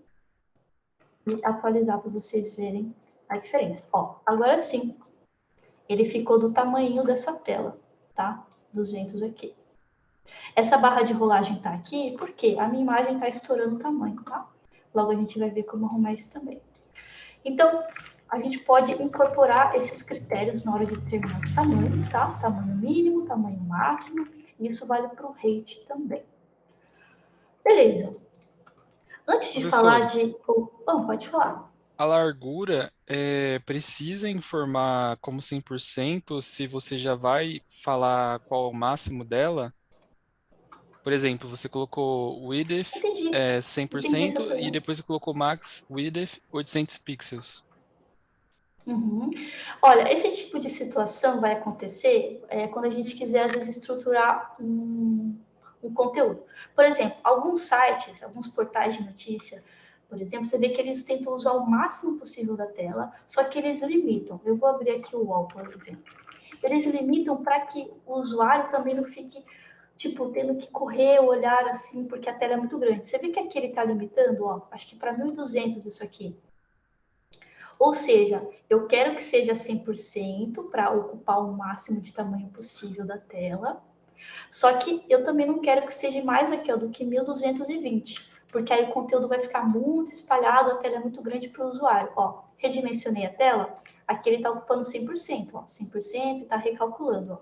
S1: e atualizar para vocês verem a diferença. Ó, agora sim, ele ficou do tamanho dessa tela, tá? 200 aqui. Essa barra de rolagem está aqui porque a minha imagem está estourando o tamanho, tá? Logo a gente vai ver como arrumar isso também. Então, a gente pode incorporar esses critérios na hora de determinar os tamanhos, tá? Tamanho mínimo, tamanho máximo, e isso vale para o rate também. Beleza. Antes de falar de... pode falar.
S6: A largura precisa informar como 100% se você já vai falar qual é o máximo dela? Por exemplo, você colocou width
S1: Entendi. Entendi essa
S6: 100% e
S1: pergunta.
S6: depois você colocou max width 800 pixels.
S1: Uhum. Olha, esse tipo de situação vai acontecer quando a gente quiser, às vezes, estruturar um conteúdo. Por exemplo, alguns sites, alguns portais de notícia, por exemplo, você vê que eles tentam usar o máximo possível da tela, só que eles limitam. Eu vou abrir aqui o UOL, por exemplo. Eles limitam para que o usuário também não fique, tipo, tendo que correr, olhar assim, porque a tela é muito grande. Você vê que aqui ele está limitando, ó, acho que para 1200 isso aqui. Ou seja, eu quero que seja 100% para ocupar o máximo de tamanho possível da tela. Só que eu também não quero que seja mais aqui, ó, do que 1220, porque aí o conteúdo vai ficar muito espalhado, a tela é muito grande para o usuário. Ó, redimensionei a tela, aqui ele está ocupando 100%, ó, 100% e está recalculando. Ó.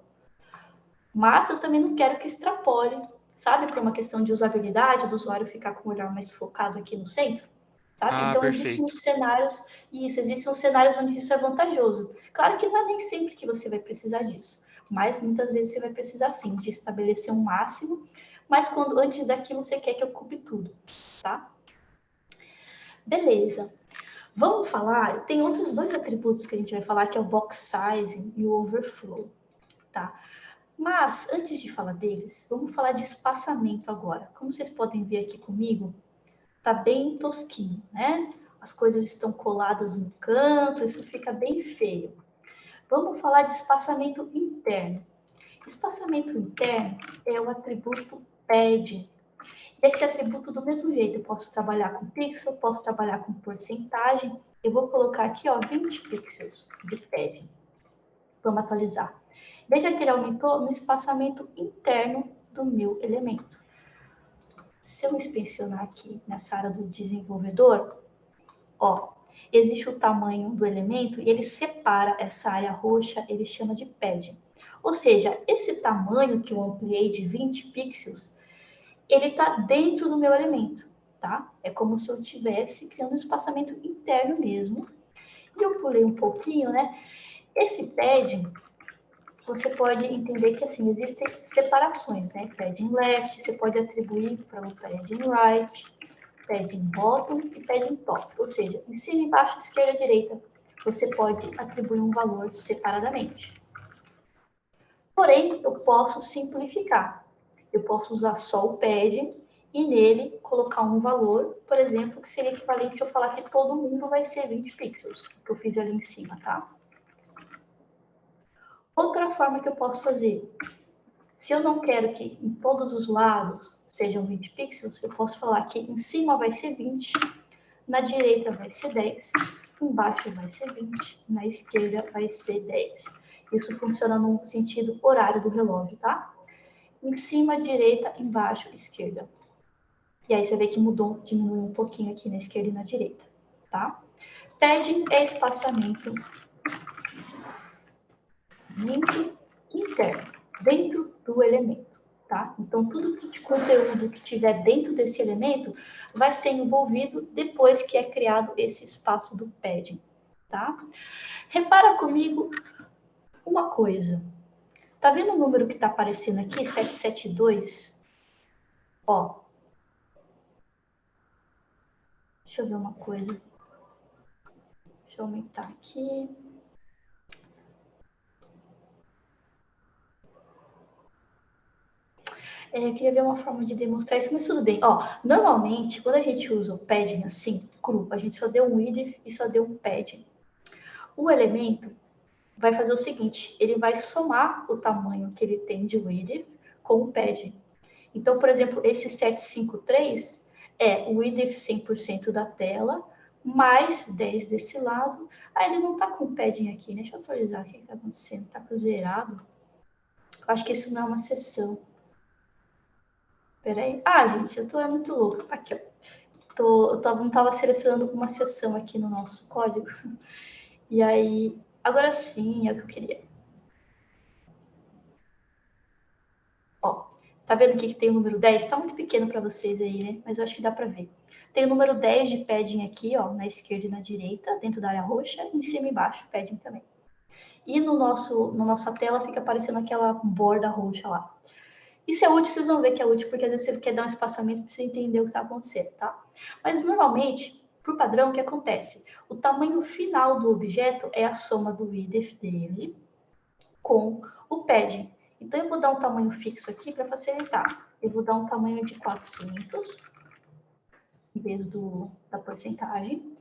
S1: Mas eu também não quero que extrapole, sabe, por uma questão de usabilidade, do usuário ficar com o olhar mais focado aqui no centro. Sabe?
S6: Ah,
S1: Então, existem
S6: perfeito.
S1: uns cenários, existem uns cenários onde isso é vantajoso. Claro que não é nem sempre que você vai precisar disso, mas muitas vezes você vai precisar sim de estabelecer um máximo, mas quando antes daquilo você quer que ocupe tudo, tá? Beleza. Vamos falar, tem outros dois atributos que a gente vai falar, que é o box size e o overflow, tá? Mas, antes de falar deles, vamos falar de espaçamento agora. Como vocês podem ver aqui comigo, tá bem tosquinho, né? As coisas estão coladas no canto, isso fica bem feio. Vamos falar de espaçamento interno. Espaçamento interno é o atributo padding. Esse atributo, do mesmo jeito, eu posso trabalhar com pixel, posso trabalhar com porcentagem. Eu vou colocar aqui, ó, 20 pixels de padding. Vamos atualizar. Veja que ele aumentou no espaçamento interno do meu elemento. Se eu inspecionar aqui nessa área do desenvolvedor, ó, existe o tamanho do elemento e ele separa essa área roxa, ele chama de padding. Ou seja, esse tamanho que eu ampliei de 20 pixels, ele está dentro do meu elemento, tá? É como se eu estivesse criando um espaçamento interno mesmo. E eu pulei um pouquinho, né? Esse padding, você pode entender que assim existem separações, né? Padding left, você pode atribuir para o padding right, padding bottom e padding top. Ou seja, em cima, embaixo, esquerda, direita, você pode atribuir um valor separadamente. Porém, eu posso simplificar. Eu posso usar só o padding e nele colocar um valor, por exemplo, que seria equivalente a eu falar que todo mundo vai ser 20 pixels, que eu fiz ali em cima, tá? Outra forma que eu posso fazer, se eu não quero que em todos os lados sejam 20 pixels, eu posso falar que em cima vai ser 20, na direita vai ser 10, embaixo vai ser 20, na esquerda vai ser 10. Isso funciona no sentido horário do relógio, tá? Em cima, direita, embaixo, esquerda. E aí você vê que mudou, diminuiu um pouquinho aqui na esquerda e na direita, tá? Padding é espaçamento interno, dentro do elemento, tá? Então, tudo que de conteúdo que tiver dentro desse elemento vai ser envolvido depois que é criado esse espaço do padding, tá? Repara comigo uma coisa. Tá vendo o número que está aparecendo aqui, 772? Ó. Deixa eu ver uma coisa. Deixa eu aumentar aqui. Eu queria ver uma forma de demonstrar isso, mas tudo bem. Ó, normalmente, quando a gente usa o padding assim, cru, a gente só deu um width e só deu um padding. O elemento vai fazer o seguinte, ele vai somar o tamanho que ele tem de width com o padding. Então, por exemplo, esse 753 é o width 100% da tela, mais 10 desse lado. Ah, ele não está com o padding aqui, né? Deixa eu atualizar o que está acontecendo. Está zerado. Eu acho que isso não é uma seção. Peraí. Ah, gente, eu tô muito louca. Aqui, ó. Não estava selecionando uma seção aqui no nosso código. E aí, agora sim, é o que eu queria. Ó, tá vendo que tem o número 10? Tá muito pequeno para vocês aí, né? Mas eu acho que dá para ver. Tem o número 10 de padding aqui, ó, na esquerda e na direita, dentro da área roxa, em cima e embaixo, padding também. E na nossa tela fica aparecendo aquela borda roxa lá. Isso é útil, vocês vão ver que é útil, porque às vezes você quer dar um espaçamento para você entender o que está acontecendo, tá? Mas normalmente, por padrão, o que acontece? O tamanho final do objeto é a soma do width dele com o padding. Então, eu vou dar um tamanho fixo aqui para facilitar. Eu vou dar um tamanho de 400, em vez da porcentagem.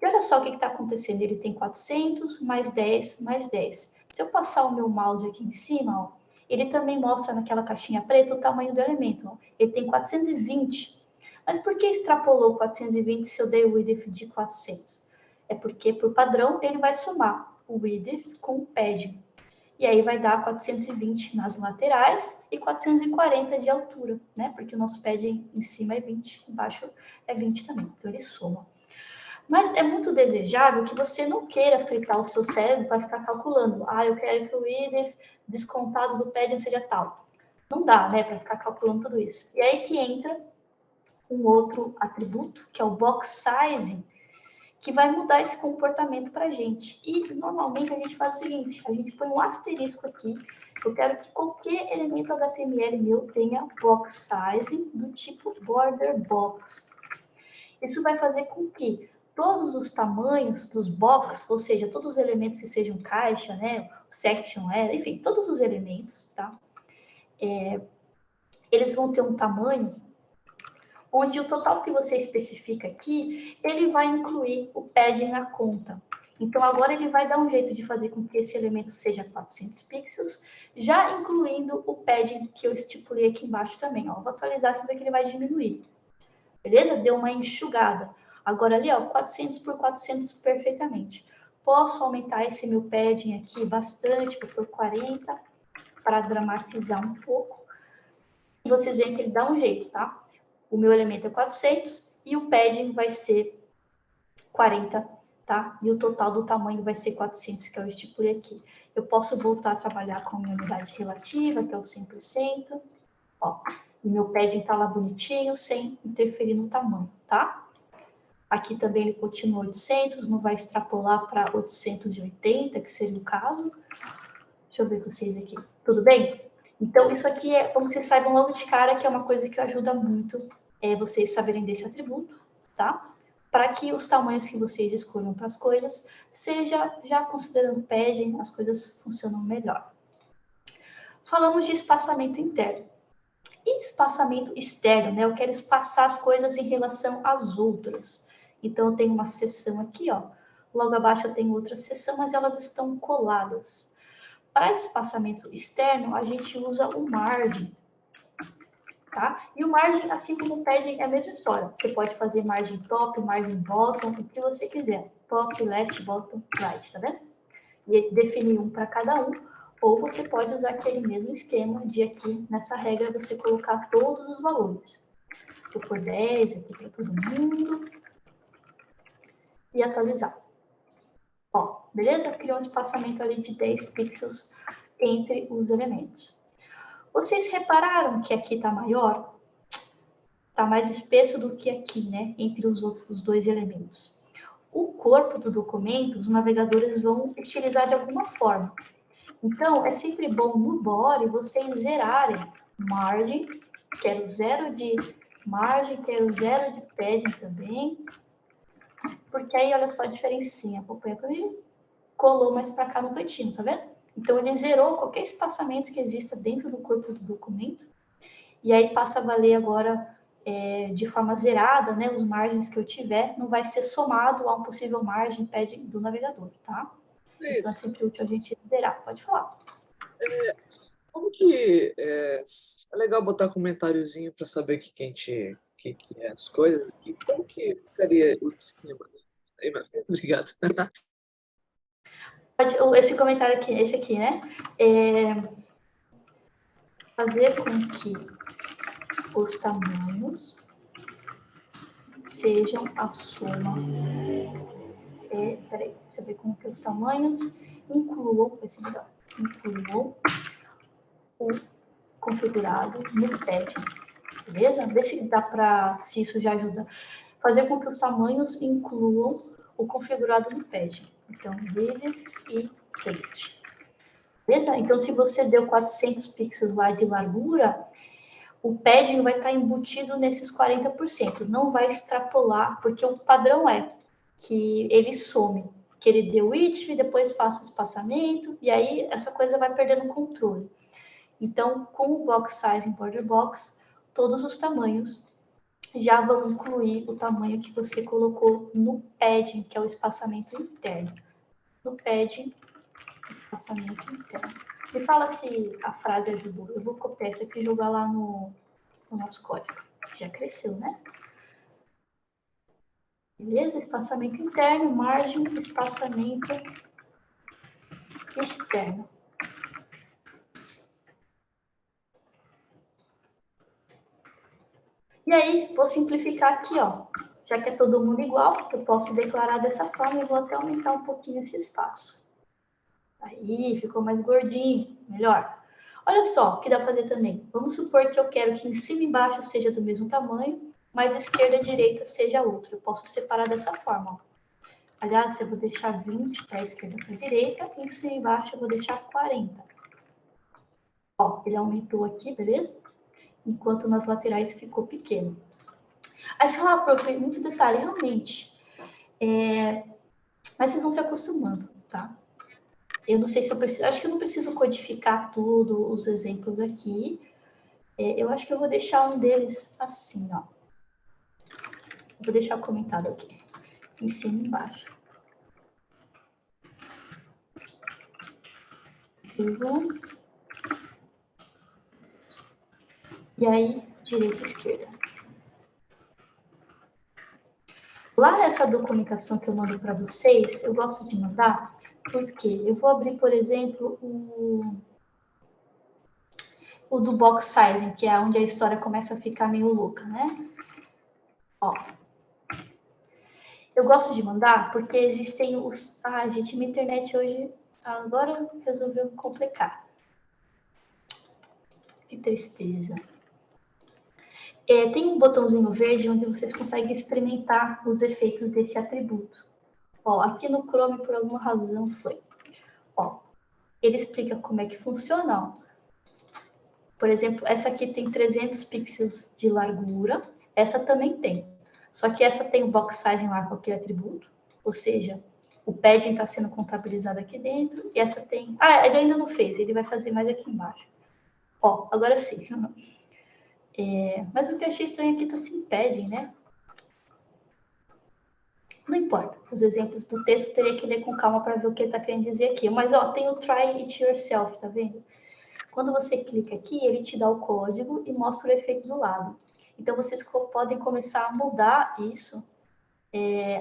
S1: E olha só o que está acontecendo. Ele tem 400, mais 10, mais 10. Se eu passar o meu mouse aqui em cima, ó, ele também mostra naquela caixinha preta o tamanho do elemento. Ó. Ele tem 420. Mas por que extrapolou 420 se eu dei o width de 400? É porque, por padrão, ele vai somar o width com o padding. E aí vai dar 420 nas laterais e 440 de altura, né? Porque o nosso padding em cima é 20, embaixo é 20 também. Então, ele soma. Mas é muito desejável que você não queira fritar o seu cérebro para ficar calculando. Ah, eu quero que o width descontado do padding seja tal. Não dá, né, para ficar calculando tudo isso. E aí que entra um outro atributo, que é o box sizing, que vai mudar esse comportamento para a gente. E, normalmente, a gente faz o seguinte, a gente põe um asterisco aqui. Eu quero que qualquer elemento HTML meu tenha box sizing do tipo border box. Isso vai fazer com que todos os tamanhos dos box, ou seja, todos os elementos que sejam caixa, né, section, enfim, todos os elementos, tá? Eles vão ter um tamanho onde o total que você especifica aqui, ele vai incluir o padding na conta. Então, agora ele vai dar um jeito de fazer com que esse elemento seja 400 pixels, já incluindo o padding que eu estipulei aqui embaixo também. Ó. Vou atualizar, você vê que ele vai diminuir. Beleza? Deu uma enxugada. Agora ali, ó, 400 por 400 perfeitamente. Posso aumentar esse meu padding aqui bastante, vou por 40, para dramatizar um pouco. E vocês veem que ele dá um jeito, tá? O meu elemento é 400 e o padding vai ser 40, tá? E o total do tamanho vai ser 400, que eu estipulei aqui. Eu posso voltar a trabalhar com a minha unidade relativa, que é o 100%. Ó, o meu padding tá lá bonitinho, sem interferir no tamanho, tá? Aqui também ele continua 800, não vai extrapolar para 880, que seria o caso. Deixa eu ver com vocês aqui. Tudo bem? Então, isso aqui é, como vocês saibam logo de cara, que é uma coisa que ajuda muito vocês saberem desse atributo, tá? Para que os tamanhos que vocês escolham para as coisas, seja já considerando padding, as coisas funcionam melhor. Falamos de espaçamento interno. E espaçamento externo, né? Eu quero espaçar as coisas em relação às outras. Então, eu tenho uma seção aqui, ó. Logo abaixo eu tenho outra seção, mas elas estão coladas. Para espaçamento externo, a gente usa o margin, tá? E o margin, assim como o padding, é a mesma história. Você pode fazer margin top, margin bottom, o que você quiser. Top, left, bottom, right, tá vendo? E definir um para cada um. Ou você pode usar aquele mesmo esquema de aqui, nessa regra, você colocar todos os valores. Vou pôr 10 aqui para todo mundo. E atualizar. Ó, beleza? Criou um espaçamento ali de 10 pixels entre os elementos. Vocês repararam que aqui está maior? Está mais espesso do que aqui, né? Entre os outros dois elementos. O corpo do documento, os navegadores vão utilizar de alguma forma. Então, é sempre bom no body vocês zerarem margin, quero 0 de margin, quero 0 de padding também, porque aí, olha só a diferencinha. Acompanha comigo? Colou mais para cá no cantinho, tá vendo? Então, ele zerou qualquer espaçamento que exista dentro do corpo do documento, e aí passa a valer agora de forma zerada, né? Os margens que eu tiver, não vai ser somado a um possível margem padding do navegador, tá? Então, é sempre útil a gente zerar. Pode falar.
S3: Como que é legal botar comentáriozinho para saber que é as coisas aqui. Como que ficaria o de cima? Obrigado.
S1: Esse comentário aqui, esse aqui, né? Fazer com que os tamanhos sejam a soma. Peraí, deixa eu ver como que os tamanhos incluam, vai ser melhor, incluam o configurado no padding. Beleza? Vê se dá para, se isso já ajuda. Fazer com que os tamanhos incluam o configurado no padding. Então, width e height. Beleza? Então, se você deu 400 pixels lá de largura, o padding vai estar embutido nesses 40%. Não vai extrapolar, porque o padrão é que ele some. Que ele dê width e depois faça o espaçamento, e aí essa coisa vai perdendo controle. Então, com o box size em border box, todos os tamanhos já vão incluir o tamanho que você colocou no padding, que é o espaçamento interno. No padding, espaçamento interno. Me fala se a frase ajudou. Eu vou copiar isso aqui e jogar lá no nosso código. Já cresceu, né? Beleza? Espaçamento interno, margem, espaçamento externo. E aí, vou simplificar aqui, ó. Já que é todo mundo igual, eu posso declarar dessa forma e vou até aumentar um pouquinho esse espaço. Aí, ficou mais gordinho, melhor. Olha só o que dá para fazer também. Vamos supor que eu quero que em cima e embaixo seja do mesmo tamanho, mas esquerda e direita seja outro. Eu posso separar dessa forma, ó. Aliás, eu vou deixar 20 para a esquerda e para a direita, e em cima e embaixo eu vou deixar 40. Ó, ele aumentou aqui, beleza? Enquanto nas laterais ficou pequeno. Aí você fala, prof, muito detalhe, realmente. Mas vocês vão se acostumando, tá? Eu não sei se eu preciso, acho que eu não preciso codificar tudo, os exemplos aqui. Eu acho que eu vou deixar um deles assim, ó. Vou deixar comentado aqui, em cima e embaixo. E aí, direita e esquerda. Lá nessa documentação que eu mando para vocês, eu gosto de mandar, porque eu vou abrir, por exemplo, o do box sizing, que é onde a história começa a ficar meio louca, né? Ó. Eu gosto de mandar porque existem os... Ah, gente, minha internet hoje agora resolveu me complicar. Que tristeza. Tem um botãozinho verde onde vocês conseguem experimentar os efeitos desse atributo. Ó, aqui no Chrome, por alguma razão, foi. Ó, ele explica como é que funciona. Ó. Por exemplo, essa aqui tem 300 pixels de largura. Essa também tem. Só que essa tem o box sizing lá com aquele atributo. Ou seja, o padding está sendo contabilizado aqui dentro. E essa tem... Ah, ele ainda não fez. Ele vai fazer mais aqui embaixo. Ó, agora sim. Mas o que eu achei estranho aqui tá sem padding, né? Não importa. Os exemplos do texto teria que ler com calma para ver o que ele está querendo dizer aqui. Mas, ó, tem o try it yourself, tá vendo? Quando você clica aqui, ele te dá o código e mostra o efeito do lado. Então, vocês podem começar a mudar isso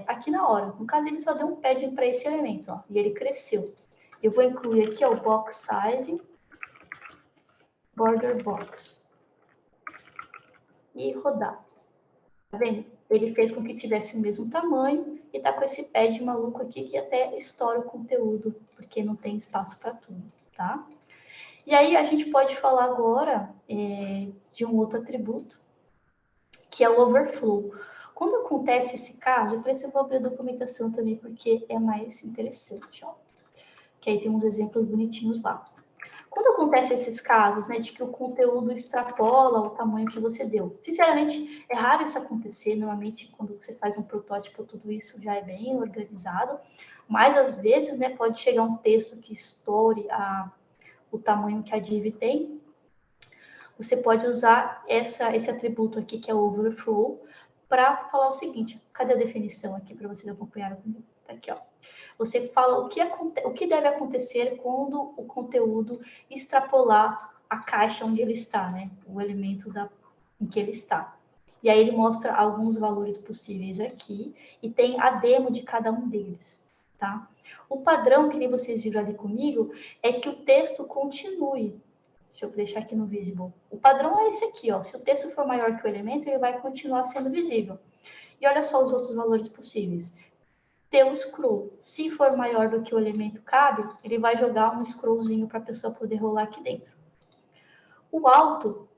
S1: aqui na hora. No caso, ele só deu um padding para esse elemento, ó, e ele cresceu. Eu vou incluir aqui, ó, o box size, border box. E rodar. Tá vendo? Ele fez com que tivesse o mesmo tamanho e tá com esse pad maluco aqui que até estoura o conteúdo, porque não tem espaço para tudo, tá? E aí a gente pode falar agora de um outro atributo, que é o overflow. Quando acontece esse caso, eu preciso abrir a documentação também, porque é mais interessante, ó. Que aí tem uns exemplos bonitinhos lá. Quando acontecem esses casos, né, de que o conteúdo extrapola o tamanho que você deu, sinceramente, é raro isso acontecer. Normalmente, quando você faz um protótipo, tudo isso já é bem organizado, mas às vezes, né, pode chegar um texto que estoure o tamanho que a div tem. Você pode usar esse atributo aqui, que é o overflow, para falar o seguinte. Cadê a definição aqui para vocês acompanharem comigo? Tá aqui, ó. Você fala o que deve acontecer quando o conteúdo extrapolar a caixa onde ele está, né? O elemento em que ele está. E aí ele mostra alguns valores possíveis aqui e tem a demo de cada um deles, tá? O padrão, que nem vocês viram ali comigo, é que o texto continue. Deixa eu deixar aqui no visible. O padrão é esse aqui, ó. Se o texto for maior que o elemento, ele vai continuar sendo visível. E olha só os outros valores possíveis. Ter o scroll. Se for maior do que o elemento cabe, ele vai jogar um scrollzinho para a pessoa poder rolar aqui dentro. O alto,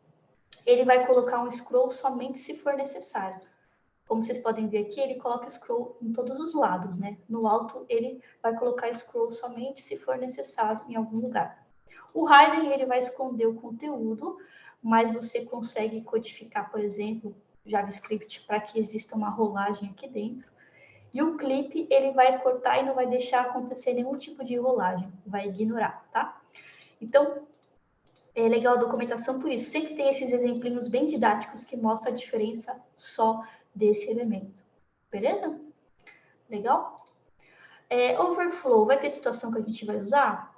S1: ele vai colocar um scroll somente se for necessário. Como vocês podem ver aqui, ele coloca scroll em todos os lados, né? No alto, ele vai colocar scroll somente se for necessário em algum lugar. O hidden, ele vai esconder o conteúdo, mas você consegue codificar, por exemplo, JavaScript para que exista uma rolagem aqui dentro. E o clip, ele vai cortar e não vai deixar acontecer nenhum tipo de rolagem, vai ignorar, tá? Então, é legal a documentação por isso. Sempre tem esses exemplinhos bem didáticos que mostram a diferença só desse elemento. Beleza? Legal? Overflow, vai ter situação que a gente vai usar?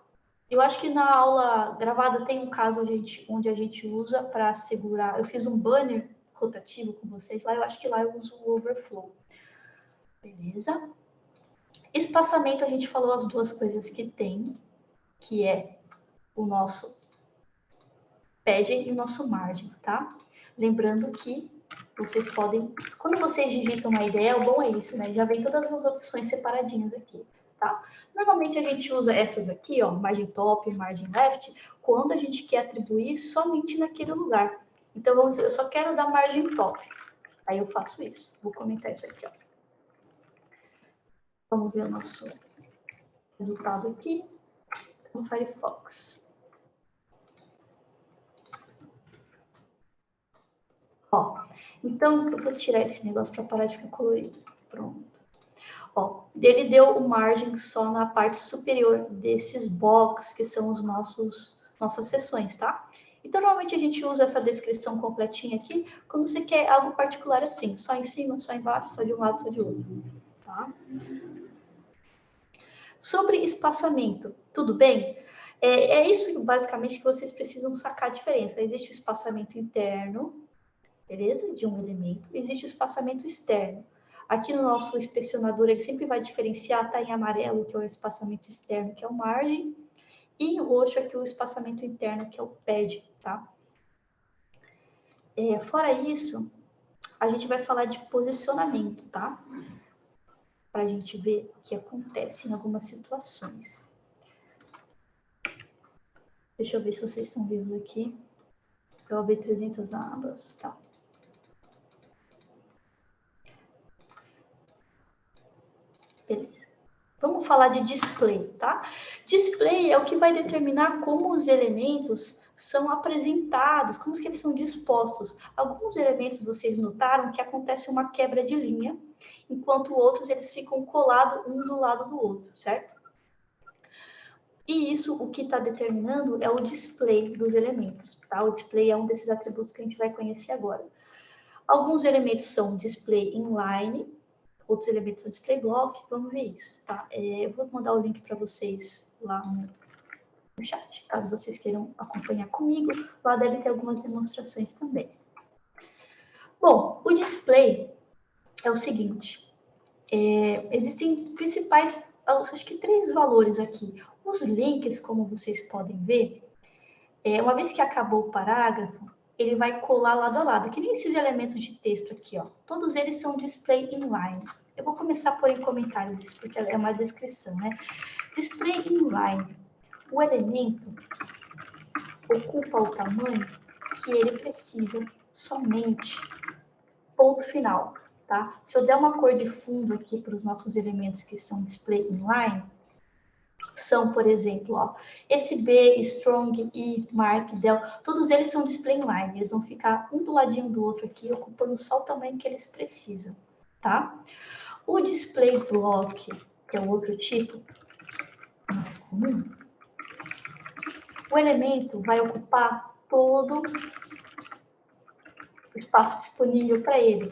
S1: Eu acho que na aula gravada tem um caso onde a gente usa para segurar. Eu fiz um banner rotativo com vocês lá, eu acho que lá eu uso o overflow. Beleza? Espaçamento, a gente falou as duas coisas que tem, que é o nosso padding e o nosso margin, tá? Lembrando que vocês podem, quando vocês digitam uma ideia, o bom é isso, né? Já vem todas as opções separadinhas aqui, tá? Normalmente a gente usa essas aqui, ó, margin top, margin left, quando a gente quer atribuir somente naquele lugar. Então, vamos dizer, eu só quero dar margin top. Aí eu faço isso. Vou comentar isso aqui, ó. Vamos ver o nosso resultado aqui no Firefox. Ó, então eu vou tirar esse negócio para parar de ficar colorido. Pronto. Ó, ele deu o margem só na parte superior desses box, que são os nossas seções, tá? Então, normalmente a gente usa essa descrição completinha aqui quando você quer algo particular assim, só em cima, só embaixo, só de um lado, só de outro, tá? Sobre espaçamento, tudo bem? É isso basicamente que vocês precisam sacar a diferença. Existe o espaçamento interno, beleza? De um elemento. Existe o espaçamento externo. Aqui no nosso inspecionador, ele sempre vai diferenciar, tá em amarelo, que é o espaçamento externo, que é o margem, e em roxo aqui o espaçamento interno, que é o pad, tá? Fora isso, a gente vai falar de posicionamento, tá? Para a gente ver o que acontece em algumas situações. Deixa eu ver se vocês estão vivos aqui. Eu abri 300 abas, tá? Beleza. Vamos falar de display, tá? Display é o que vai determinar como os elementos são apresentados, como que eles são dispostos. Alguns elementos vocês notaram que acontece uma quebra de linha, enquanto outros eles ficam colados um do lado do outro, certo? E E isso, o que está determinando é o display dos elementos, tá? O display é um desses atributos que a gente vai conhecer agora. Alguns elementos são display inline, outros elementos são display block, vamos ver isso, tá? Eu vou mandar o link para vocês lá no chat, caso vocês queiram acompanhar comigo. Lá deve ter algumas demonstrações também. Bom, o display é o seguinte, existem principais, acho que 3 valores aqui. Os links, como vocês podem ver, uma vez que acabou o parágrafo, ele vai colar lado a lado, que nem esses elementos de texto aqui, ó. Todos eles são display inline. Eu vou começar a pôr em comentários isso, porque é uma descrição, né? Display inline. O elemento ocupa o tamanho que ele precisa somente. Ponto final, tá? Se eu der uma cor de fundo aqui para os nossos elementos que são display inline, são, por exemplo, ó, esse B, Strong, I, Mark, Del, todos eles são display inline, eles vão ficar um do ladinho do outro aqui, ocupando só o tamanho que eles precisam, tá? O display block, que é o outro tipo, o elemento vai ocupar todo o espaço disponível para ele.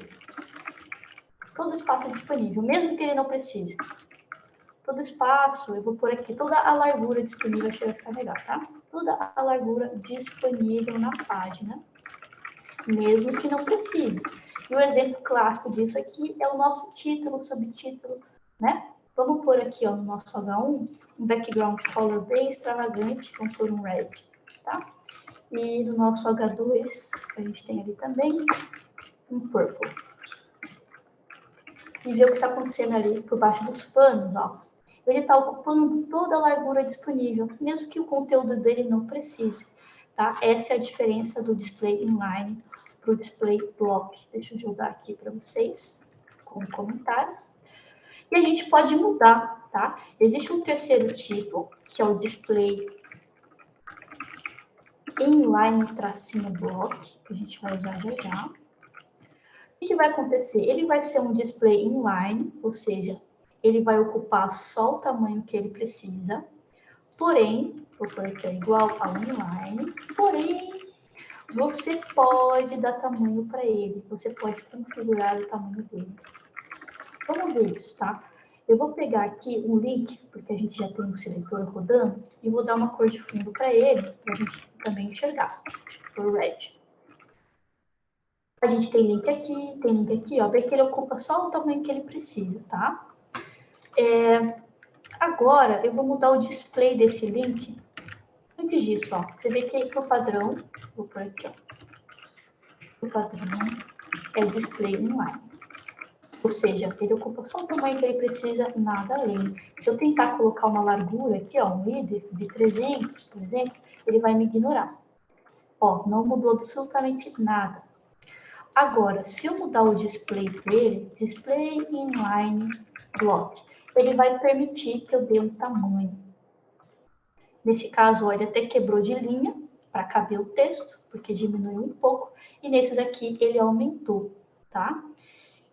S1: Todo o espaço é disponível, mesmo que ele não precise. Todo espaço, eu vou pôr aqui toda a largura disponível, acho que vai ficar legal, tá? Toda a largura disponível na página, mesmo que não precise. E o exemplo clássico disso aqui é o nosso título, subtítulo, né? Vamos pôr aqui, ó, no nosso H1, um background color bem extravagante, vamos pôr um red, tá? E no nosso H2, a gente tem ali também um purple. E ver o que está acontecendo ali por baixo dos panos, ó. Ele está ocupando toda a largura disponível, mesmo que o conteúdo dele não precise, tá? Essa é a diferença do display inline para o display block. Deixa eu jogar aqui para vocês, com comentário. E a gente pode mudar, tá? Existe um terceiro tipo, que é o display inline-block, que a gente vai usar já já. O que vai acontecer? Ele vai ser um display inline, ou seja, ele vai ocupar só o tamanho que ele precisa, porém, vou pôr aqui igual ao inline, porém, você pode dar tamanho para ele, você pode configurar o tamanho dele. Vamos ver isso, tá? Eu vou pegar aqui um link, porque a gente já tem um seletor rodando, e vou dar uma cor de fundo para ele, para a gente também enxergar. Por red. A gente tem link aqui, ó. Vê que ele ocupa só o tamanho que ele precisa, tá? Agora, eu vou mudar o display desse link. Antes disso, ó. Você vê que pro padrão, vou pôr aqui, ó. O padrão é o display inline. Ou seja, ele ocupa só o tamanho que ele precisa, nada além. Se eu tentar colocar uma largura aqui, ó, um width de 300, por exemplo, ele vai me ignorar. Ó, não mudou absolutamente nada. Agora, se eu mudar o display dele, display inline block, ele vai permitir que eu dê um tamanho. Nesse caso, ó, ele até quebrou de linha para caber o texto, porque diminuiu um pouco, e nesses aqui ele aumentou, tá?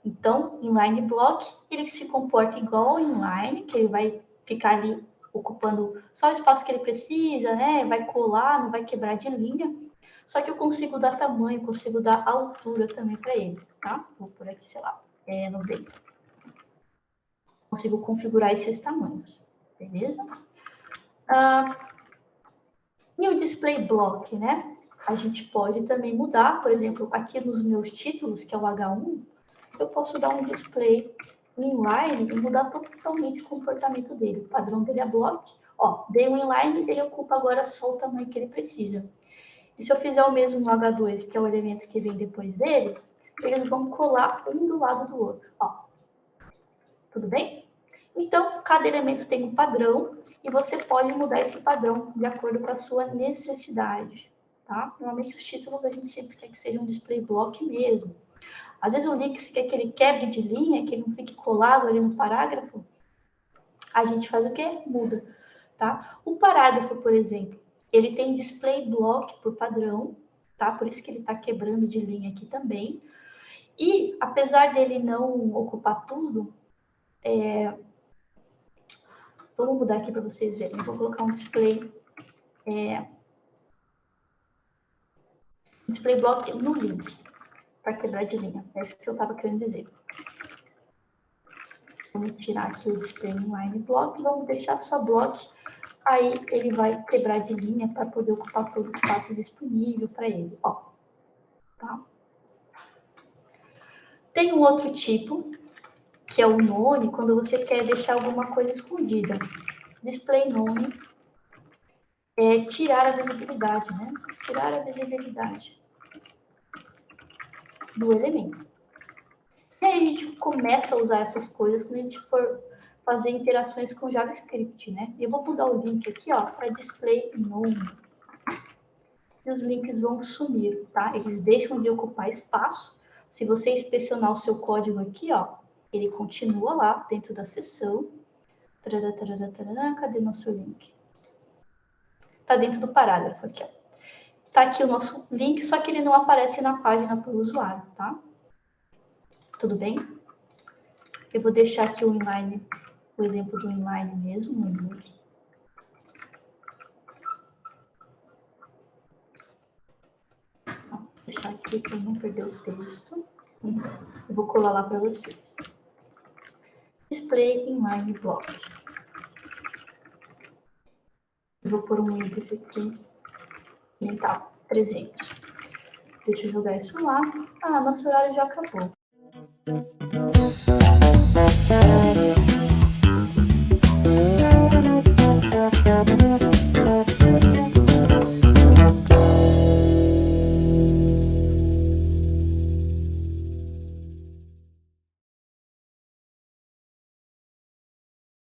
S1: Então, inline block, ele se comporta igual ao inline, que ele vai ficar ali ocupando só o espaço que ele precisa, né? Vai colar, não vai quebrar de linha. Só que eu consigo dar tamanho, consigo dar altura também para ele, tá? Vou por aqui, sei lá, 90. Consigo configurar esses tamanhos, beleza? E o display block, né? A gente pode também mudar, por exemplo, aqui nos meus títulos, que é o H1, eu posso dar um display inline e mudar totalmente o comportamento dele. O padrão dele é block. Ó, dei um inline, ele ocupa agora só o tamanho que ele precisa. E se eu fizer o mesmo no H2, que é o elemento que vem depois dele, eles vão colar um do lado do outro. Ó. Tudo bem? Então, cada elemento tem um padrão e você pode mudar esse padrão de acordo com a sua necessidade. Tá? Normalmente, os títulos a gente sempre quer que seja um display block mesmo. Às vezes, o link, se quer que ele quebre de linha, que ele não fique colado ali no parágrafo, a gente faz o quê? Muda. Tá? O parágrafo, por exemplo, ele tem display block por padrão, tá? Por isso que ele está quebrando de linha aqui também. E, apesar dele não ocupar tudo, Vamos mudar aqui para vocês verem. Eu vou colocar um display block no link, para quebrar de linha. É isso que eu estava querendo dizer. Vamos tirar aqui o display inline block, vamos deixar só block. Aí ele vai quebrar de linha para poder ocupar todo o espaço disponível para ele. Ó, tá? Tem um outro tipo, que é o none, quando você quer deixar alguma coisa escondida. Display none é tirar a visibilidade, né? Tirar a visibilidade do elemento. E aí a gente começa a usar essas coisas quando a gente for fazer interações com JavaScript, né? Eu vou mudar o link aqui, ó, para display none. E os links vão sumir, tá? Eles deixam de ocupar espaço. Se você inspecionar o seu código aqui, ó, ele continua lá dentro da seção. Tarará, tarará, tarará, cadê nosso link? Tá dentro do parágrafo aqui, ó. Tá aqui o nosso link, só que ele não aparece na página para o usuário, tá? Tudo bem? Eu vou deixar aqui o inline, o exemplo do inline mesmo no link. Vou deixar aqui para não perder o texto. Eu vou colar lá para vocês. Display inline block. Eu vou pôr um índice aqui. E tá, 300. Deixa eu jogar isso lá. Ah, nosso horário já acabou.